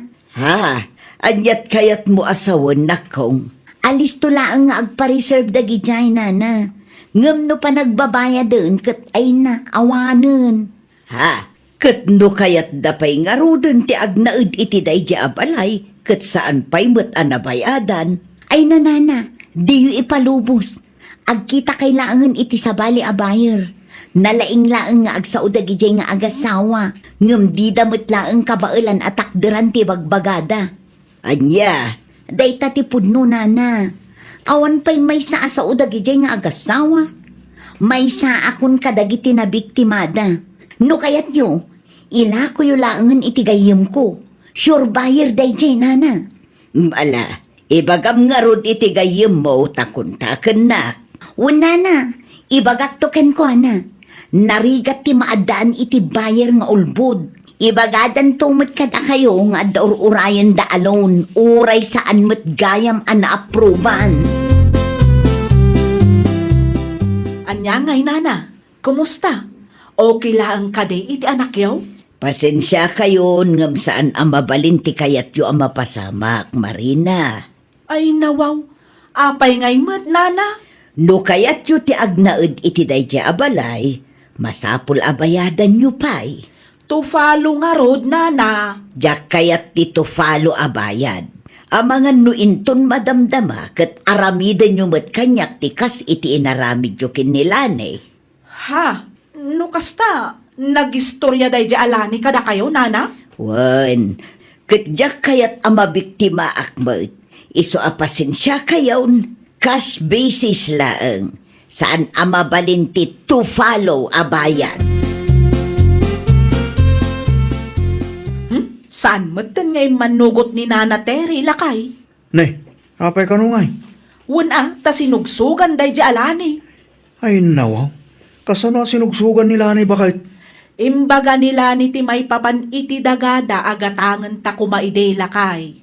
Speaker 3: Anyat kayat mo asawan na kong. Alis to lang nga agpa-reserve dagijay, Nana. Ngam no pa nagbabaya dun, kat ay na, awanan. Kat no kayat dapay nga rudun ti agnaid iti day di abalay, kat saan pa'y mat anabayadan. Ay na, Nana, di yu ipalubos. Agkita kailangan iti sabali abayar. Nalaing-laang nga agsaud dagijay nga agasawa. Ngam di damot laang kabailan at takderan ti bagbagada. Anya, day ti pudno, Nana. Awan pa'y may sa asaud dagijay nga agasawa. May sa akon kadagiti na biktimada. No kayat yo, ilako yu laangan itigayim ko. Sure buyer day jay, Nana. Ala, ibagam nga rod itigayim mo takon-taken na. Una na, ibagak token ko, Ana. Narigat ti maadaan iti buyer nga ulbod. Ibagadan tumot kada kayo nga urayan da alone. Uray saan mat gayam ana-aproban.
Speaker 4: Anya ngay, Nana. Kumusta? Okay lang kaday iti anak yaw?
Speaker 3: Pasensya kayo ngam saan ang mabalin ti kayat yu ang mapasamak, Marina.
Speaker 4: Ay nawaw. Apay ngay mat, Nana.
Speaker 3: No kayat yu ti agnaed iti dayjay abalay, masapul abayadan yu pa'y.
Speaker 4: Tufalo nga rod, Nana.
Speaker 3: Diyak kayat ti tufalo abayad. Amangan no inton madamdama kat aramidan yu mat kanyak ti kas iti inaramid yu kinilane.
Speaker 4: Ha? No kasta? Nagistorya day di alani kada kayo, nana?
Speaker 3: Wan, katjak kayat ama biktima akmat. Iso apasensya kayon, cash basis laeng. Saan ama balinti to follow abayan.
Speaker 4: Saan mo ngay manugot ni Nana Terry, lakay?
Speaker 5: Nay, apay ka nung ay.
Speaker 4: Wuna, ta sinugsugan day di alani.
Speaker 5: Ay nawaw, kasano sinugsugan nila ni bakit?
Speaker 4: Imbaga nila ni ti may papan iti dagada agatangan ta kumaide lakay.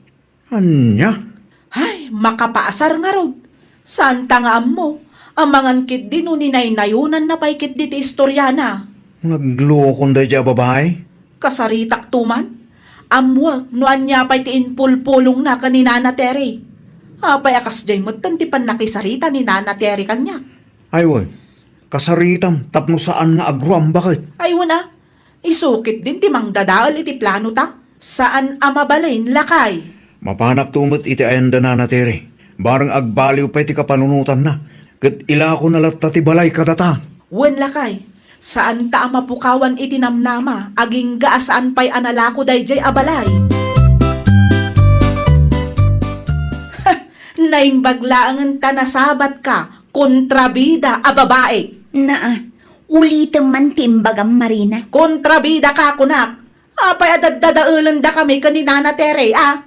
Speaker 5: Anya?
Speaker 4: Ay, makapaasar nga rod. Saan ta nga mo? Amangan kit din ni naynayunan na pay kit di ti istoryana.
Speaker 5: Naglokon da dya babae?
Speaker 4: Kasaritak tuman. Amwag, noan niya pa'y tiinpulpulong na ka ni Nana Terry. Apay akas jay mo, tantipan nakisarita ni Nana Terry kanya.
Speaker 5: Ay wan, kasaritam tapno saan nga agruam bakit?
Speaker 4: Ay wala, isukit din timang dadaal iti plano ta. Saan amabalain lakay?
Speaker 5: Mapanak tumot iti ayanda na natiri. Barang agbaliw pa iti kapanunutan na. Kat ila ko nalat ti balay kadata.
Speaker 4: Wen lakay. Saan ta mapukawan iti namnama, aging gaasaan pa'y analako dayjay abalay. Naimbaglaangan ta nasabat ka, kontrabida a babae.
Speaker 3: Naa, ulitin man timbagang Marina.
Speaker 4: Kontrabida ka kunak. Apay adadadaulan da kami ka ni Nana Tere, ah.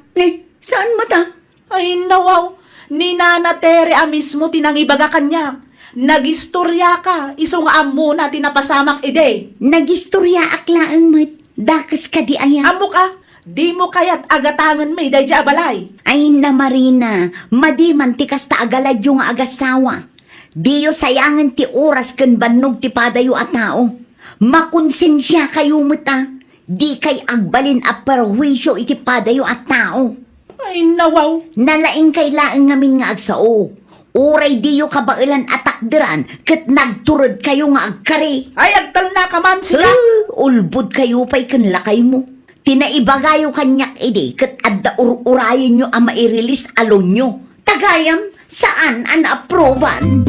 Speaker 3: Saan mo ta?
Speaker 4: Ay nawaw, ni Nana Tere mismo tinangibaga kanya. Nagistorya ka, iso nga amo na tinapasamak ide.
Speaker 3: Nagistorya aklaang mat. Dakas ka di ayan.
Speaker 4: Amo ka, di mo kaya't agatangan may dayja abalay.
Speaker 3: Ay na Marina, madiman ti kasta agalad yung agasawa. Diyo sayangan ti oras kan banog ti padayo a tao. Makonsensya kayo mata. Di kay agbalin a perwisyo iti padayo a tao.
Speaker 4: Ay nawaw,
Speaker 3: Nalaing kay laeng ngamin nga agsao. Uray diyo kabailan atakderan ket nagturod kayo nga agkari.
Speaker 4: ay agtal na ka man sila.
Speaker 3: Ulbud kayo pa'y kanlakay mo. Tinaibagayo kanyak ide ket adda urayin nyo ang mairilis alon nyo. Tagayam, saan ang aproban?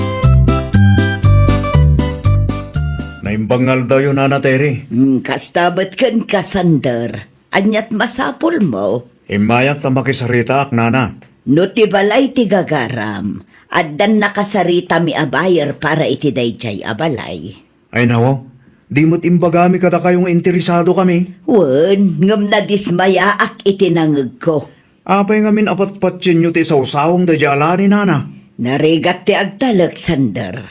Speaker 5: Naimbangal daw yun, Nana Terry.
Speaker 3: Kastabat kan kasandar. Anyat masapol mo.
Speaker 5: Imayak ta makisarita ak, Nana.
Speaker 3: No ti balay ti gagaram. Addan nakasarita mi abayer para iti dayjay abalay.
Speaker 5: Ay nawaw, di mo't imbagami kada kayong interesado kami.
Speaker 3: Wen, ngam na dismaya ak itinangag ko.
Speaker 5: Apay ngamin apat-patsin nyo ti sausawang da jala ni Nana.
Speaker 3: Narigat ti agtalak sandar.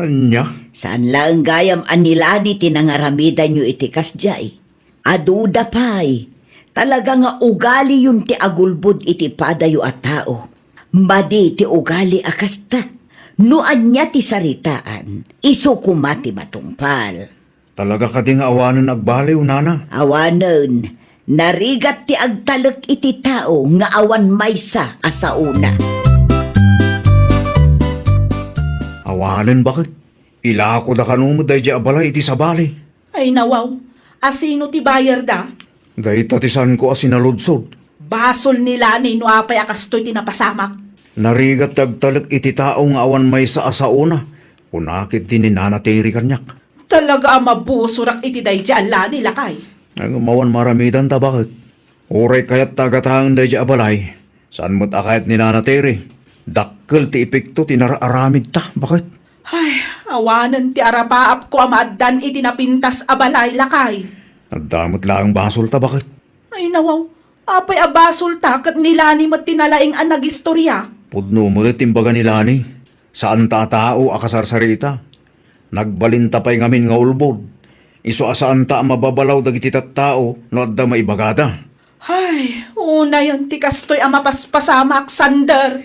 Speaker 5: Anya?
Speaker 3: Saan lang gayam anilani tinangaramidan nyo iti kasjay. Aduda pa'y. Talaga nga ugali yun ti agulbud iti padayo at tao. Madi ti ugali akasta. Nuan niya ti saritaan. Iso kumati matungpal.
Speaker 5: Talaga ka di nga awanan agbaliw, Nana.
Speaker 3: Awanan, narigat ti agtalak iti tao nga awan maysa asauna.
Speaker 5: Awanan bakit? Ila ako da kanumod da di abalay iti sabali.
Speaker 4: Ay nawaw, asino ti bayar da?
Speaker 5: Dahita tisan ko asinaludsod.
Speaker 4: Basol nila ni no apay akastoy tinapasamak.
Speaker 5: Narigat tagtalag iti tao nga awan may sa asauna. Kunakit din ni Nana Terry kanyak.
Speaker 4: Talaga mabusurak iti dayja ala nila kay.
Speaker 5: Ang mawan maramidan ta bakit? Uray kayat tagatang da di abalay. Saan mo't akayat ni Nana Terry? Dakkel ti epekto tinaraaramid ta. Bakit?
Speaker 4: Ay, awanan ti arapaap ko amaddan iti napintas abalay lakay.
Speaker 5: Nagdamot lang basol ta bakit?
Speaker 4: Ay nawaw, apay abasol ta kat nilani mat tinalaing an nagistorya.
Speaker 5: Pudno mo timbaga nila ni. Saan ta tao akasarsarita? Nagbalinta pa'y ngamin nga ulbod. Iso asaan ta mababalaw dagiti tao no adda maibagada.
Speaker 4: Ay, una yon ti kastoy ang mapaspasamak, Sander.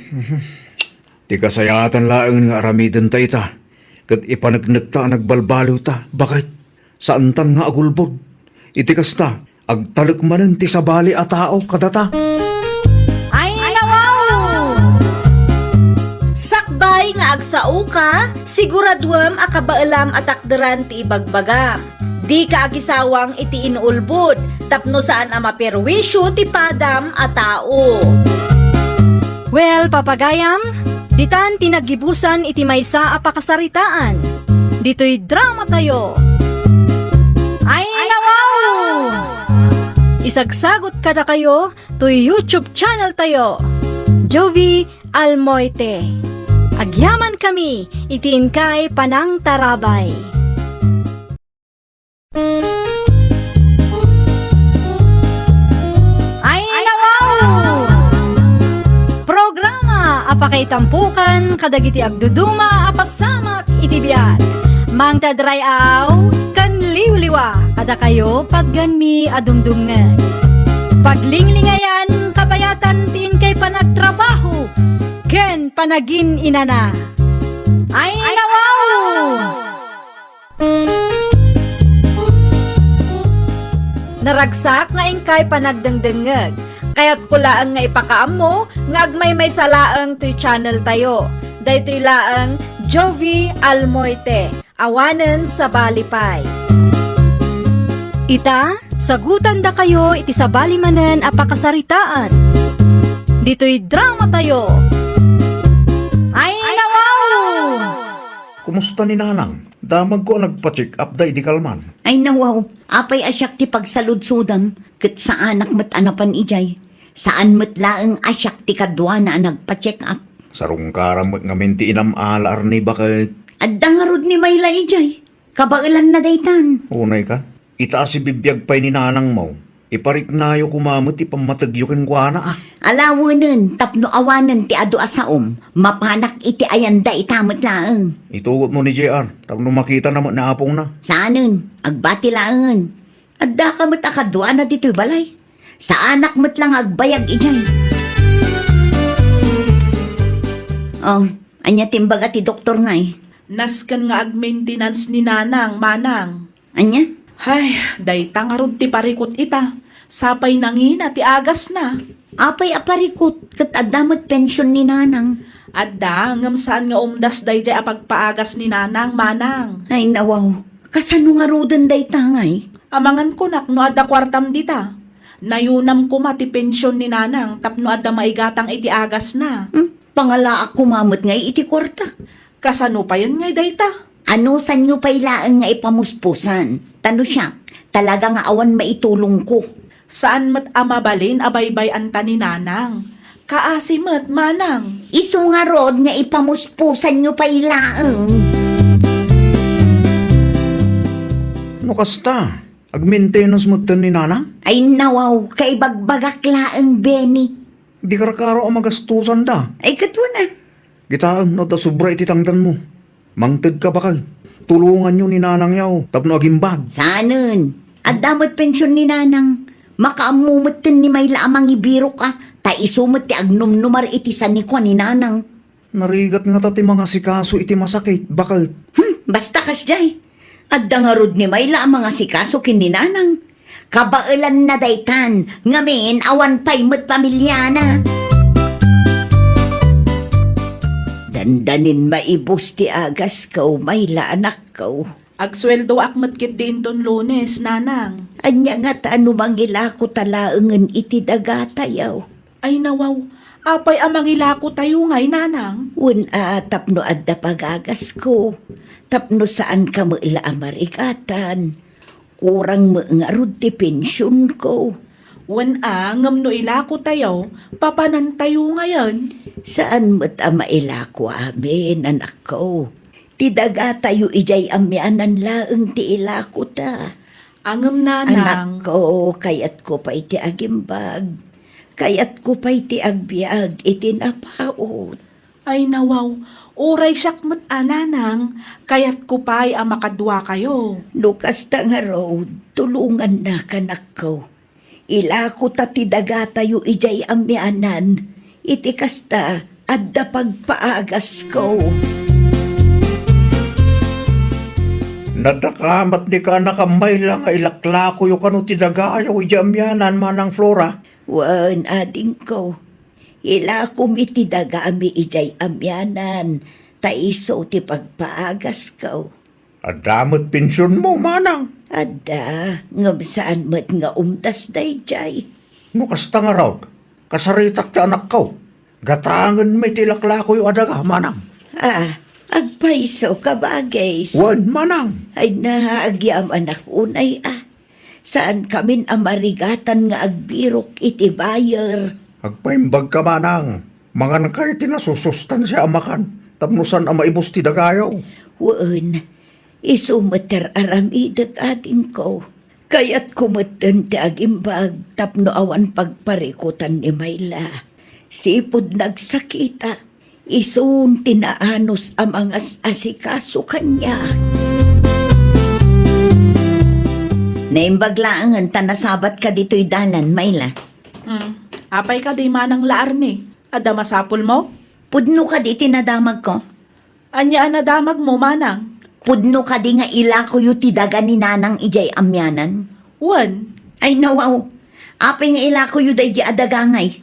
Speaker 5: Ti kasayatan laeng nga aramidan ta ita. Kat ipanagnag ta nagbalbaliw ta. Bakit? Saan tan nga agulbod? Iti kasta, agtalak manen ti sabali a tao kadata.
Speaker 1: Ay nawaw! Sakbay nga agsao ka, siguradwam akabaalam atakderan ti ibagbagam. Di ka agisawang iti inulbod, tapno saan ang maperwisyo ti padam a tao.
Speaker 6: Well, papagayam, ditan tinagibusan iti maysa a pakasaritaan. Dito'y drama tayo. Isagsagot kada kayo to YouTube channel tayo, Jovi Almoite. Agyaman kami, itiin kay Panang Tarabay. Ay nawaw! Programa apakay tampukan kadagiti agduduma apasamak itibiyat. Mang tadrayaw kan liwliwa kada kayo pagganmi adumdumngan. Paglinglingayan kabayatan tin kay panagtrabaho ken panagin inana. Ay nawaw! Naragsak nga ingkay panagdengdengeg. Kaya't kulaang nga ipakaam mo, nga agmay may salaang to'y channel tayo. Daytoy laang Jovi Almoite, awanen sa balipay. Ita, sagutan da kayo iti sa balimanen apakasaritaan. Dito'y drama tayo. Ay nawaw!
Speaker 5: Kumusta ni Nanang? Damag ko nagpa-check up da di kalman.
Speaker 3: Ay nawaw, apay asyak ti pagsaludsudam, ket sa anak mat anapan ijay. Saan mat laeng asyak ti kadwa na nagpa-check up.
Speaker 5: Sarong karang nga minti inam alar ni bakit.
Speaker 3: Adda nga rod ni Mayla ijay. Kabailan na daytan.
Speaker 5: Unay ka? Itaas si bibiyag pa'y ni Nanang mo. Iparik na yo kumamot ipamatagyo ken kuana ah.
Speaker 3: Alawanen, tapno awanen ti adu asaom. Mapanak iti ayanda itamot laeng.
Speaker 5: Itugot mo ni JR. Tapno makita naman na apong na.
Speaker 3: Saanen, agbati laengen. Adda ka mat akadwa na dito'y balay. Sa anak mat lang agbayag ijay. Oh, anya timbaga ti doktor nga eh.
Speaker 4: Naskan nga ag-maintenance ni Nanang, Manang.
Speaker 3: Anya?
Speaker 4: Hay, dayta nga rod ti parikot ita. Sapay nangina ti agas na.
Speaker 3: Apay aparikot, kat adamat pensyon ni Nanang.
Speaker 4: Adda, ngam saan nga umdas dayjay apagpaagas ni Nanang, Manang.
Speaker 3: Ay nawaw, kasano nga rodan day tangay?
Speaker 4: Amangan ko nak no adda kwartam dita. Nayunam ko mati pensyon ni Nanang tapno adda maigatang iti agas na.
Speaker 3: Pangala ako mamot ngay iti kwarta.
Speaker 4: Kasano pa yun ngay dayta?
Speaker 3: Ano sanyo pailaan nga ipamuspusan? Tano siya, talaga nga awan maitulong ko.
Speaker 4: Saan mat amabalin abaybay anta ni Nanang? Kaasi mat, Manang.
Speaker 3: Isu nga rod nga ipamuspusan nyo pailaan.
Speaker 5: No kasta? Ag-maintenance mo ni Nanang?
Speaker 3: Ay nawaw, kay bagbagak laang Benny.
Speaker 5: Di karakaro ang magastusan da.
Speaker 3: Ay katwa na.
Speaker 5: Gitaang no da sobra iti tangdan mo. Mangted ka bakal. Tulungan nyo ni Nanang yaw. Tapno agimbag.
Speaker 3: Saanen, adamot pensyon ni Nanang. Makaamumutin ni Mayla amang ibiro ka. Ta isumot ti agnumnumar iti sanikwa ni Nanang.
Speaker 5: Narigat nga tati mga sikaso iti masakit. Bakal.
Speaker 3: Basta kasjay. Adda nga rod ni Mayla ang mga sikaso kin ni Nanang. Kabailan na daytan, ngamin awan pa'y mo't pamilyana. Dandanin maibos ti agas kaw, Mayla anak kaw.
Speaker 4: Agsweldo akmat kit din ton Lunes, Nanang.
Speaker 3: Anya nga taano mangila ko talaengen iti dagatayaw.
Speaker 4: Ay nawaw, apay amangila ko tayo ngay, Nanang.
Speaker 3: Wen tapno adda pagagas ko. Tapno saan ka maila amarikatan. Kurang mga rod ti pensyon ko.
Speaker 4: Wan ngam no ila ko tayo, papanan tayo ngayon.
Speaker 3: Saan mo't maila ko amin, anak ko? Ti daga tayo ijay amyanan laeng ti ila ko ta.
Speaker 4: Angam, Nanang.
Speaker 3: Anak ko, kayat ko pa iti agimbag. Kayat ko pa iti agbiag, iti napaot.
Speaker 4: Ay nawaw, oray syakmat Nanang, kayat ko pa'y makadwa kayo.
Speaker 3: Lukas ta nga road, tulungan na kanak ko. Ila ko ti daga tayo ijay amyanan. Iti kasta, adda pagpaagas ko.
Speaker 5: Nadakamat di ka nakamay lang ay laklako yung kano tidagayaw ijamyanan Manang Flora.
Speaker 3: Wan ading ko. Ila kumiti dagami ijay amyanan. Taiso ti pagpaagas ko.
Speaker 5: Adamot pensyon mo, Manang.
Speaker 3: Adda, ngam saan mat nga umdas dayjay.
Speaker 5: No kasta nga raw, kasaritak ti anak ko. Gatangan may tilaklako yung adaga, Manang.
Speaker 3: Agpaiso ka bagay.
Speaker 5: Wan, Manang.
Speaker 3: Ay naagyam anak unay Saan kamin amarigatan nga agbirok iti bayer.
Speaker 5: Agpaimbag ka manang. Mga nakay tinasusustan siya amakan. Tapnusan ang maibos ti dagayaw.
Speaker 3: Waan, isumater aramidag atin ko. Kaya't kumatan ti agimbag tapno awan pagparikutan ni Mayla. Sipod nagsakita, isun tinaanos ang mga asikaso kanya. Naimbaglaangan tanasabat ka dito'y dalan, Mayla.
Speaker 4: Apay ka di manang laar ni. Ada masapul mo?
Speaker 3: Pudno ka di tinadamag ko.
Speaker 4: Anya anadamag mo manang?
Speaker 3: Pudno ka di nga ilako yu tidaga ni nanang ijay amyanan.
Speaker 4: Wan,
Speaker 3: Ay nawaw, apay nga ilako yu day di adagangay.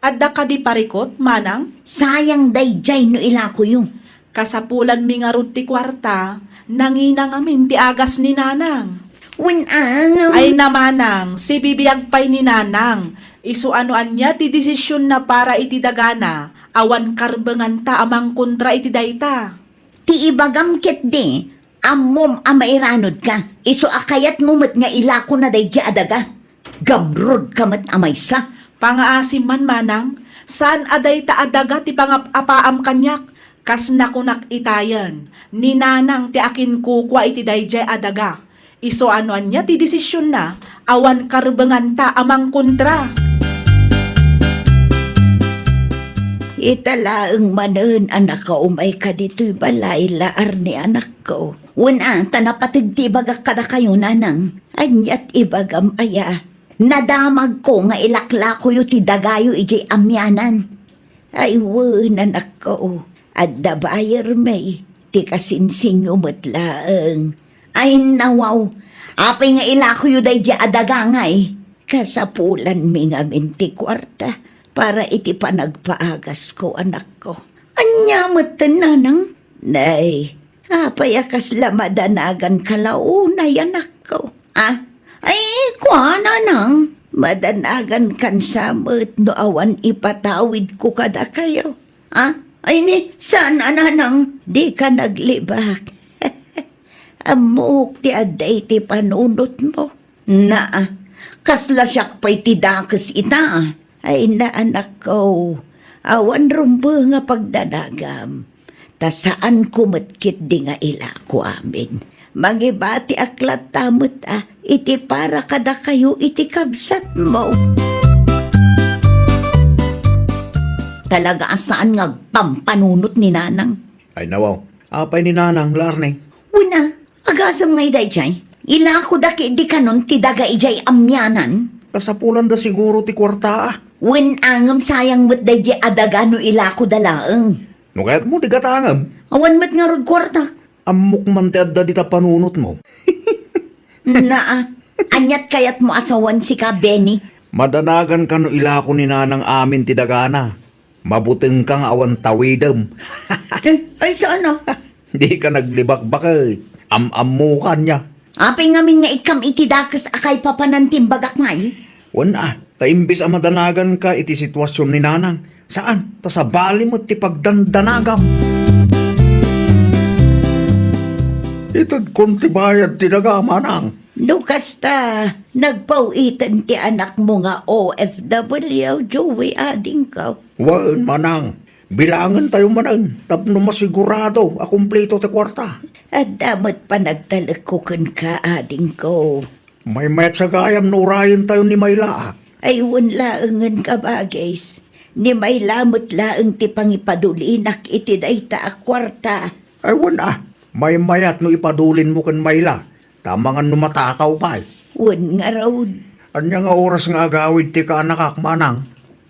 Speaker 4: adda ka di parikot manang?
Speaker 3: Sayang day jay no ilako yu.
Speaker 4: Kasapulan mi nga rod ti kwarta, nanginang amin ti agas ni nanang.
Speaker 3: Winang.
Speaker 4: Ay namanang, si bibiyag pay ni nanang. Isu anoan niya ti desisyon na para iti dagana, awan karbengan ta amang kontra iti dayta.
Speaker 3: Ti ibagam ket di, amom amairanod ka. Iso akayat mo mat nga ilako na day di adaga. Gamrod ka mat amaysa.
Speaker 4: Pangaasim man manang, saan aday ta adaga ti pangapaam kanyak, kas nakunak itayan, ni nanang ti akin kukwa iti dayjay adaga. Iso anoan niya ti desisyon na, awan karbengan ta amang kontra.
Speaker 3: Italaang manen anak ko umay ka dito'y balay laar ni anak ko. Una, tanapatig ti ibagak kada kayo nanang. Anyat ibagam aya. Nadamag ko nga ilakla ko yu ti dagayo iji amyanan. Ay wan anak ko. Adda bayer may. Ti kasinsinyo matlaang. Ay nawaw. Apay nga ilako yu day di adagangay. Kasapulan mi nga minti kwarta. Para iti panagpaagas ko, anak ko. Anyamot nanang. Nay, apayakas lamadanagan kalaunay, anak ko. Ah? Ay, kwa nanang. Madanagan kan samot no awan ipatawid ko kada kayo. Ah? Ay ni, saan nanang? Di ka naglibak. Amok ti aday ti panunot mo. Na, kasla siyak pa'y ti dakes ita. Ay na anak ko, awan rumbo nga pagdanagam. Ta saan kumatkit di nga ilako amin. Mangibati aklat tamot iti para kada kayo iti kabsat mo. Talaga asaan nga pampanunot ni nanang?
Speaker 5: Ay nawaw, apay ni nanang larne.
Speaker 3: Una, agasam nga iday jay. Ilako daki di kanon ti daga ijay amyanan.
Speaker 5: Kasapulan da siguro ti kwarta.
Speaker 3: Wen angam sayang mat day di adaga no ilako dalaang.
Speaker 5: No kaya't mo tigatangam.
Speaker 3: Awan mat nga rod kwarta.
Speaker 5: Amok man ti adda di ta panunot mo.
Speaker 3: Naa, anyat kayat mo asawan si ka, Benny.
Speaker 5: Madanagan ka no ilako ni nanang amin ti dagana. Mabuteng kang awan tawidem.
Speaker 3: Ay, sana?
Speaker 5: Di ka naglibak-bakay. Am-amukan niya.
Speaker 3: Apay ngamin nga ikam itidakas akay papanantim bagak ngay.
Speaker 5: Wana, taimbis ang madanagan ka iti sitwasyon ni nanang. Saan? Ta sa bali mo ti pagdandanagam. Itad kong ti bayad ti daga, manang.
Speaker 3: Lukas ta, nagpawitan ti anak mo nga OFW, Joey ading ka.
Speaker 5: Wan, manang. Bilangan tayo manang. Tapno masigurado, akumpleto ti kwarta.
Speaker 3: At damat pa nagtalagkukan ka ading ko.
Speaker 5: May met sa gayam no urayan tayo ni Mayla.
Speaker 3: Ay laangan ka bagay. Ni may lamot laang ti pangipadulinak iti dayta a kwarta.
Speaker 5: Ay wana, may mayat no ipadulin mo kan Mayla. Tamangan no matakaw pa.
Speaker 3: Wan nga raw,
Speaker 5: Anya nga oras nga agawid ti ka anak manang.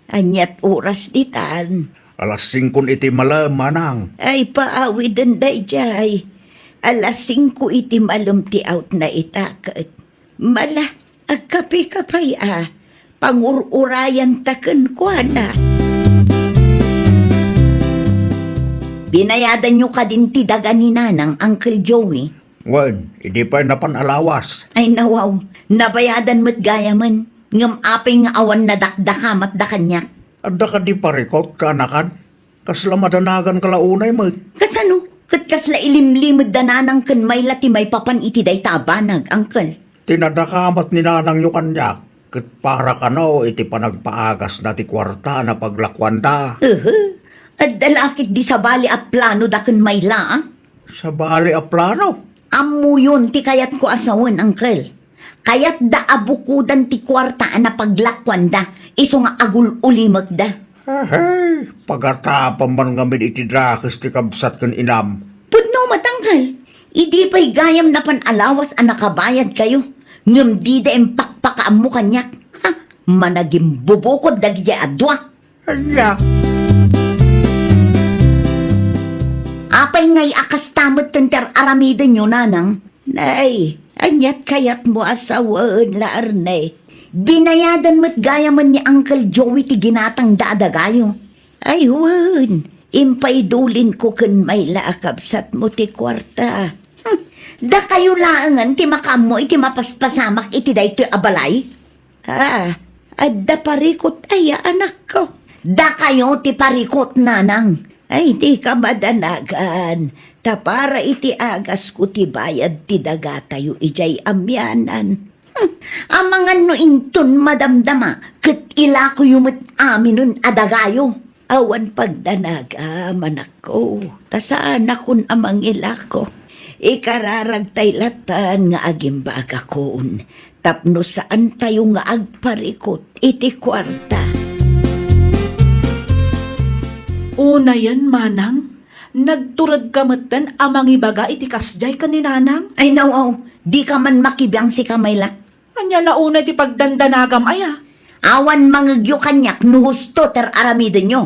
Speaker 3: anyat oras ditan.
Speaker 5: Alas 5 iti malam, manang.
Speaker 3: Ay paawidan day jay. Alas 5 iti malumti out na itakat. Mala, agkapi-kapay pangururayan taken kwa na. Binayadan nyo ka din tidaga ni nanang, Uncle Joey.
Speaker 5: Wan, hindi pa napanalawas.
Speaker 3: Ay nawaw, nabayadan mo't gaya man. Ngam apay nga awan na dakdakamat da kanyak.
Speaker 5: Adda ka di parikot ka anakan. Kasla madanagan kalaunay mo.
Speaker 3: Kasano? Kat kasla ilimlimod dananang kan may lati may papan iti day tabanag, Uncle.
Speaker 2: Tinadakamat ni nanang yung kanyak. Kat para ka no, iti panagpaagas na ti kwarta na paglakwanda.
Speaker 3: At dalakit di sa bali a plano daken may la.
Speaker 2: Sa bali a plano.
Speaker 3: Ammo yun ti kayat ko asawan, uncle. Kayat da abukudan ti kwarta na paglakwan da. Iso nga agul ulimag da.
Speaker 2: Hey, pagatapan man ngamin iti drakes ti kabsat kan inam.
Speaker 3: Pudno matangkal. Idi pa'y gayam na panalawas ang nakabayad kayo. Ngam di da pakpakaam mo kanyak. Ha? Managing bubukod dagya adwa.
Speaker 2: Anya,
Speaker 3: Apay ngay akas tamot tenter aramiden nyo, nanang. Nay, anyat kayat mo asawaan laarne. Binayadan mo't gaya man ni Uncle Joey ti ginatang daadagayo. Ay, wan. Impay dulin ko kun may laakabsat mo ti kwarta. Da kayo laangan ti makam mo iti mapaspasamak iti daytoy abalay. Adda parikot ay anak ko. Da kayo ti parikot, nanang. Ay, di ka madanagan. Ta para iti agas ko ti bayad ti daga tayo ijay amyanan. Amangan no inton madamdama, ket ila ko yumot amin nun adagayo. Awan pagdanaga, manak ko. Ta saan akon amang ila ko. Ikararag tay latan nga agimbaga koon. Tapno saan tayo nga agparikot iti kwarta.
Speaker 4: Una yan, manang. Nagturad ka matan amang ibaga iti kasjay ka ni nanang.
Speaker 3: Ay nawaw, di ka man makibang si Kamayla.
Speaker 4: Anya launa iti pagdandanagam aya.
Speaker 3: Awan mangagyo kanyak no husto ter aramiden nyo.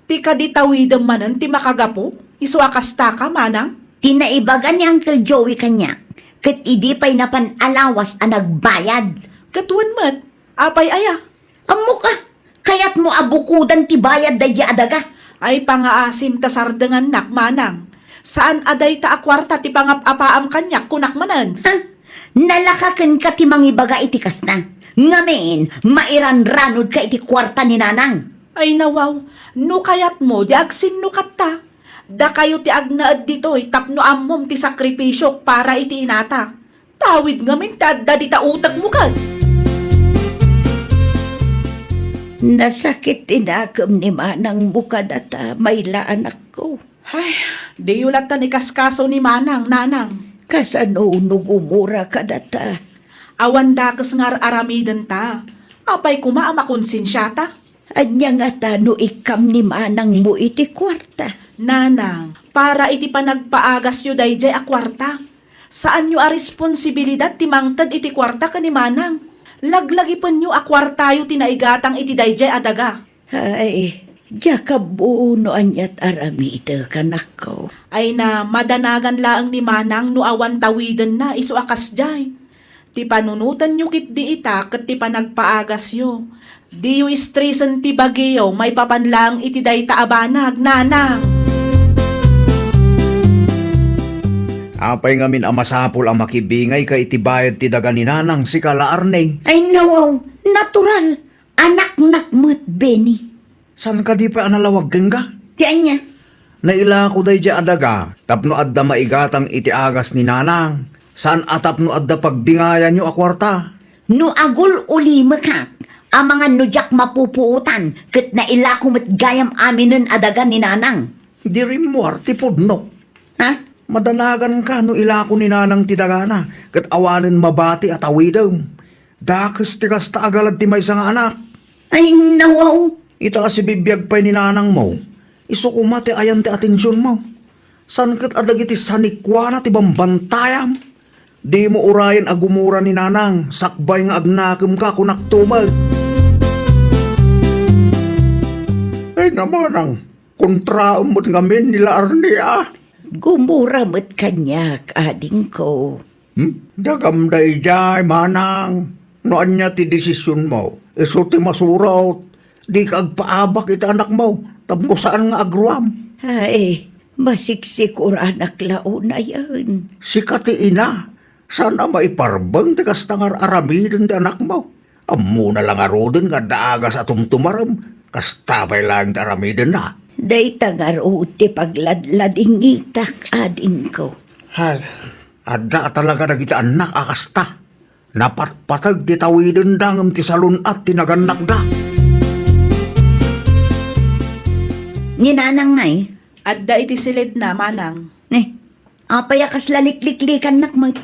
Speaker 4: Ti kaditawidem manan ti makagapo. Isu akasta ka, manang.
Speaker 3: Tinaibagan ni Uncle Joey kanya. Kat idi pa'y napan alawas ang nagbayad.
Speaker 4: Katuan mat. Apay aya.
Speaker 3: Amo ka, kaya't mo abukudan ti bayad dayya adaga.
Speaker 4: Ay pangaasim ta sardengan nak, manang. Saan aday ta akwarta ti pangapapaam kanyak kunak manan?
Speaker 3: Ha? Nalakakan ka ti mangibaga iti kas na. Ngamin, mairan-ranod ka iti kwarta ni nanang.
Speaker 4: Ay nawaw, no kayat mo, di agsin no katta. Da kayo ti agnaad dito'y tapno ammom ti sakripisyo para iti inata. Tawid ngamin ti adda di ta utag mo kad.
Speaker 3: Nasakit tinakam ni manang bukad at may anak ko.
Speaker 4: Ay, di yulata ni kaskaso ni manang, nanang.
Speaker 3: Kasano nugumura ka data.
Speaker 4: Awan dakas ngar aramidan ta. Apay kuma makonsensya ta.
Speaker 3: Anya nga tano ikam ni manang mo iti kwarta.
Speaker 4: Nanang, para iti panagpaagas yu dayjay a kwarta. Saan yu a responsibilidad ti mangtad iti kwarta ka ni manang? Laglagipon yu a kwarta yu tinaigatang iti dayjay adaga.
Speaker 3: Ay, diya ka buno anyat aramida kanak ko.
Speaker 4: Ay na madanagan laang ni manang no awan tawidan na isu akas jay. Ti panunutan yu kit di ita ket ti panagpaagas yu. Di yu istresan ti bagyo may papanlang iti dayta abanag, nanang.
Speaker 5: Apay ngamin amasapol ang makibingay ka itibayad ti daga ni nanang si Kalaarney.
Speaker 3: Ay nawaw, natural. Anak-nak mo't Benny.
Speaker 5: San ka di pa analawag ka?
Speaker 3: Ti anya,
Speaker 5: Naila ko day di adaga, tapno adda maigatang iti agas ni nanang. Saan atapno adda pagbingayan nyo akwarta?
Speaker 3: no agul uli makak. Amangan no jak mapupuutan. Kat na ila kumat gayam aminin adagan ni nanang.
Speaker 5: Di rin mo artipod no.
Speaker 3: Ha?
Speaker 5: Madanagan ka no ilako ni nanang tidagana, kat awanin mabati at awidam. Dakas tikas ta agalad ti may nga anak.
Speaker 3: Ay nawaw.
Speaker 5: Ita kasi bibiyag pa'y ni nanang mo. Iso kumati ayan ti atensyon mo. San kat adagiti sanikwana ti bambantayam. Di mo urayan agumura ni nanang, sakbay nga agnakem ka kunak tumag. Ay namanang, kontraam mo't ngamin nila Arnia.
Speaker 3: Gumura mo't kanyak, ading ko.
Speaker 5: Dagamday jay, manang. Noan niya ti desisyon mo. Iso ti masuraw. Di ka agpaabak iti anak mo. Tapos saan nga agruam.
Speaker 3: Ay, masiksik anak launa yan.
Speaker 5: Si kati ina. Sana maiparbang ti kastangar aramidin ti anak mo. Amo na lang arodin nga daagas atum tumaram. Kastabay lang ti aramidin na.
Speaker 3: Day tangaro ti pagladlading itak, ading ko.
Speaker 5: Hay, ada talaga na kita anak akasta. napatpatag ti tawiden dangam ti salon at tinaganak da.
Speaker 3: Ninanang ngay.
Speaker 4: Adda iti silid na, manang.
Speaker 3: Apaya kas lalikliklikan nakmat.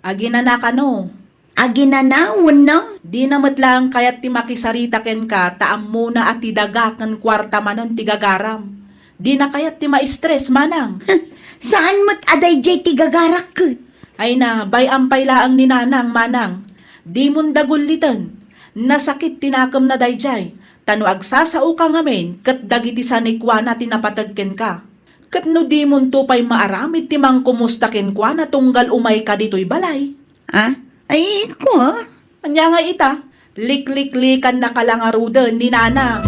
Speaker 4: Agi na nakano.
Speaker 3: Agi na naon no?
Speaker 4: Di namat lang kayat ti makisarita ken ka, taam muna at ti daga ken kwarta manon ti gagaram. Di na kayat ti ma-stress, manang.
Speaker 3: Saan mat aday jay ti gagarak ket?
Speaker 4: Ay na, bay ampay laang ni nanang, manang. Di mun dagulitan. Nasakit tinakam na dayjay. Tano agsasao ka ngamin, kat dagiti sanikwa na tinapatagken ka. Kat no di mun tupay maaramid ti mang kumusta ken kwa na tunggal umay ka dito'y balay.
Speaker 3: Ha? Ay, ko ha?
Speaker 4: Anya nga ita, likliklikan na kalangarudan ni nanang.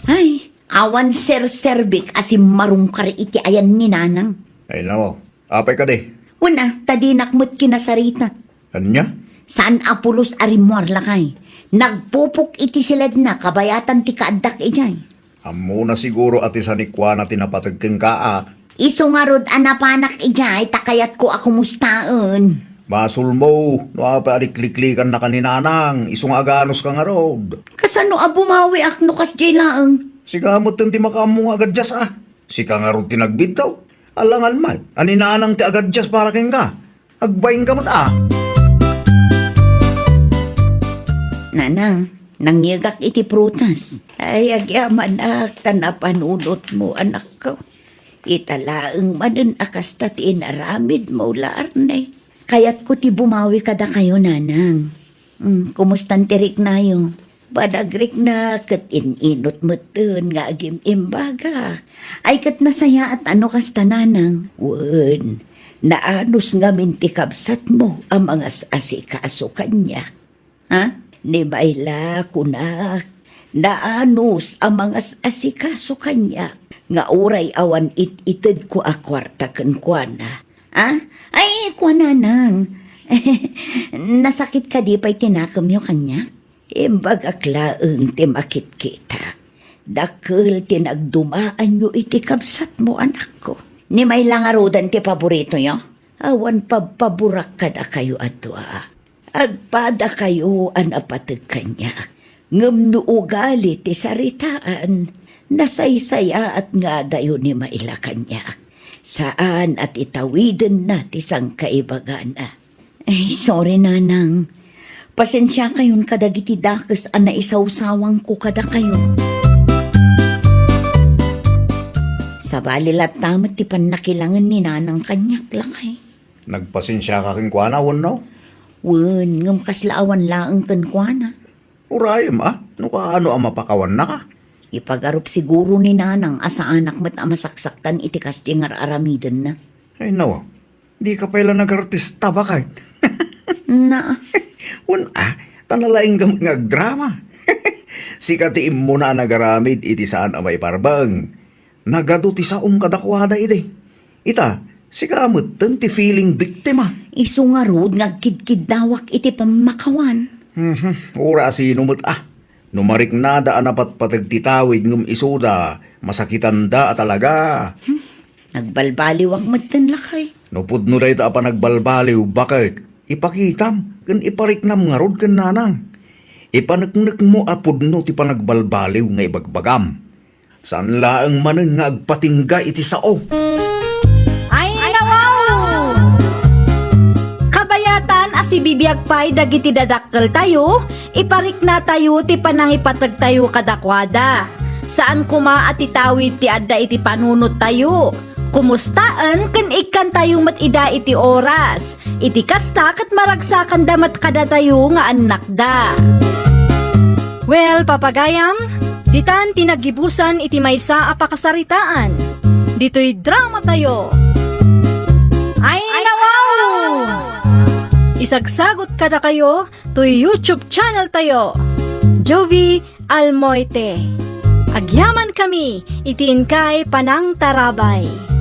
Speaker 3: Ay, awan ser-serbik asim marungkar iti ayan ni nanang.
Speaker 5: Ay nao, apay ka di.
Speaker 3: Una, tadinak mo't kinasarita.
Speaker 5: Anya?
Speaker 3: Saan apulos arimuar lakay? Nagpupok iti silad na kabayatan ti kaadak ijay.
Speaker 5: Amo na siguro ati sanikwa na tinapatagken ka.
Speaker 3: Iso nga rod anapanak ijay, takayat ko ako mustaan.
Speaker 5: Basul mo, no apa alikliklikan na kaninanang, isong aganos ka nga rod.
Speaker 3: Kasano abumawi akno kas jay laeng?
Speaker 5: Sigamot ti makamu agad jas Sika nga rod tinagbid daw. Alangan may, aninanang ti agad jas para ken ka. Agbayin ka mat
Speaker 3: Nanang, nangyagak iti prutas. Ay, agyaman ak, tanapanunot mo anak ko. Italaang manan akas tati inaramid mo laarne. Kaya't ko ti bumawi kada kayo, nanang. Kumustan tirik na yo? Badagrik na kat ininot mo tun nga agim imbaga. Ay kat nasaya at ano kasta nanang. Wen, naanos nga minti kabsat mo ang mga asikaso kanya. Ha? Ni Bayla kunak, naanos ang mga asikaso kanya. Nga uray awan itid ko akwarta ken kuana. Ah? Ay, kuana nang. Nasakit ka di pa'y tinakam yung kanya? Imbag aklaeng timakit kita. Dakil tinagdumaan nyo iti kabsat mo anak ko. Ni may langarudan ti paborito nyo? Awan paburak kada kayo adwa. Agpada kayo an apatag kanya. Ngam no ugali ti saritaan. Nasaysaya at nga dayo ni maila kanya. Saan at itawiden na ti sang kaibagana. Ay, sorry nanang. Pasensya kayon kadagiti dakes an naisawsawang ko kada kayo. Sa balilat tamat ti panakilangan ni nanang kanyak lakay.
Speaker 5: Nagpasensya ka ken kuana no?
Speaker 3: Wen, ngam kaslaawan laang kan kuana.
Speaker 5: Urayam no kaano ang mapakawan na ka?
Speaker 3: Ipagarup siguro ni nanang asa anak mat amasaksaktan iti kastingar aramiden na.
Speaker 5: Ay nawa, di ka pala nag-artista ba kahit?
Speaker 3: Na,
Speaker 5: Tanalaing gamit nga drama. Sikatiin mo na nagaramid iti saan amay parbang. Nagado ti saong kadakwada iti. Ita, sikamot ti feeling biktima.
Speaker 3: iso nga rod ngagkidkid dawak iti pamakawan.
Speaker 5: Ura sinumot Numarik na daan apat patagtitawid ngum isuda. Masakitan da talaga.
Speaker 3: Nagbalbaliwak matan lakay.
Speaker 5: Nupud no dahi ta pa nagbalbaliw. Bakit? Ipakitam. Kan ipariknam nga rod kan nanang. Ipanaknak mo apod no ti panagbalbaliw nga ibagbagam. Saan laang manan nga agpatingga iti sao?
Speaker 1: Ay, nawaw! Kabayatan asibibiyag pa'y dagiti dadakkel tayo, iparik na tayo ti panangipatag tayo kadakwada. Saan kuma at itawid ti adda iti panunot tayo? Kumustaan kan ikan tayo matida iti oras. Iti kasta kat maragsakan damat kada tayo nga anak da. Well, papagayam, ditan tinagibusan iti maysa a pakasaritaan. Dito'y drama tayo. Ay, nawaw! Isagsagot kada kayo to YouTube channel tayo. Jovi Almoite. Agyaman kami, itiin kay Panang Tarabay.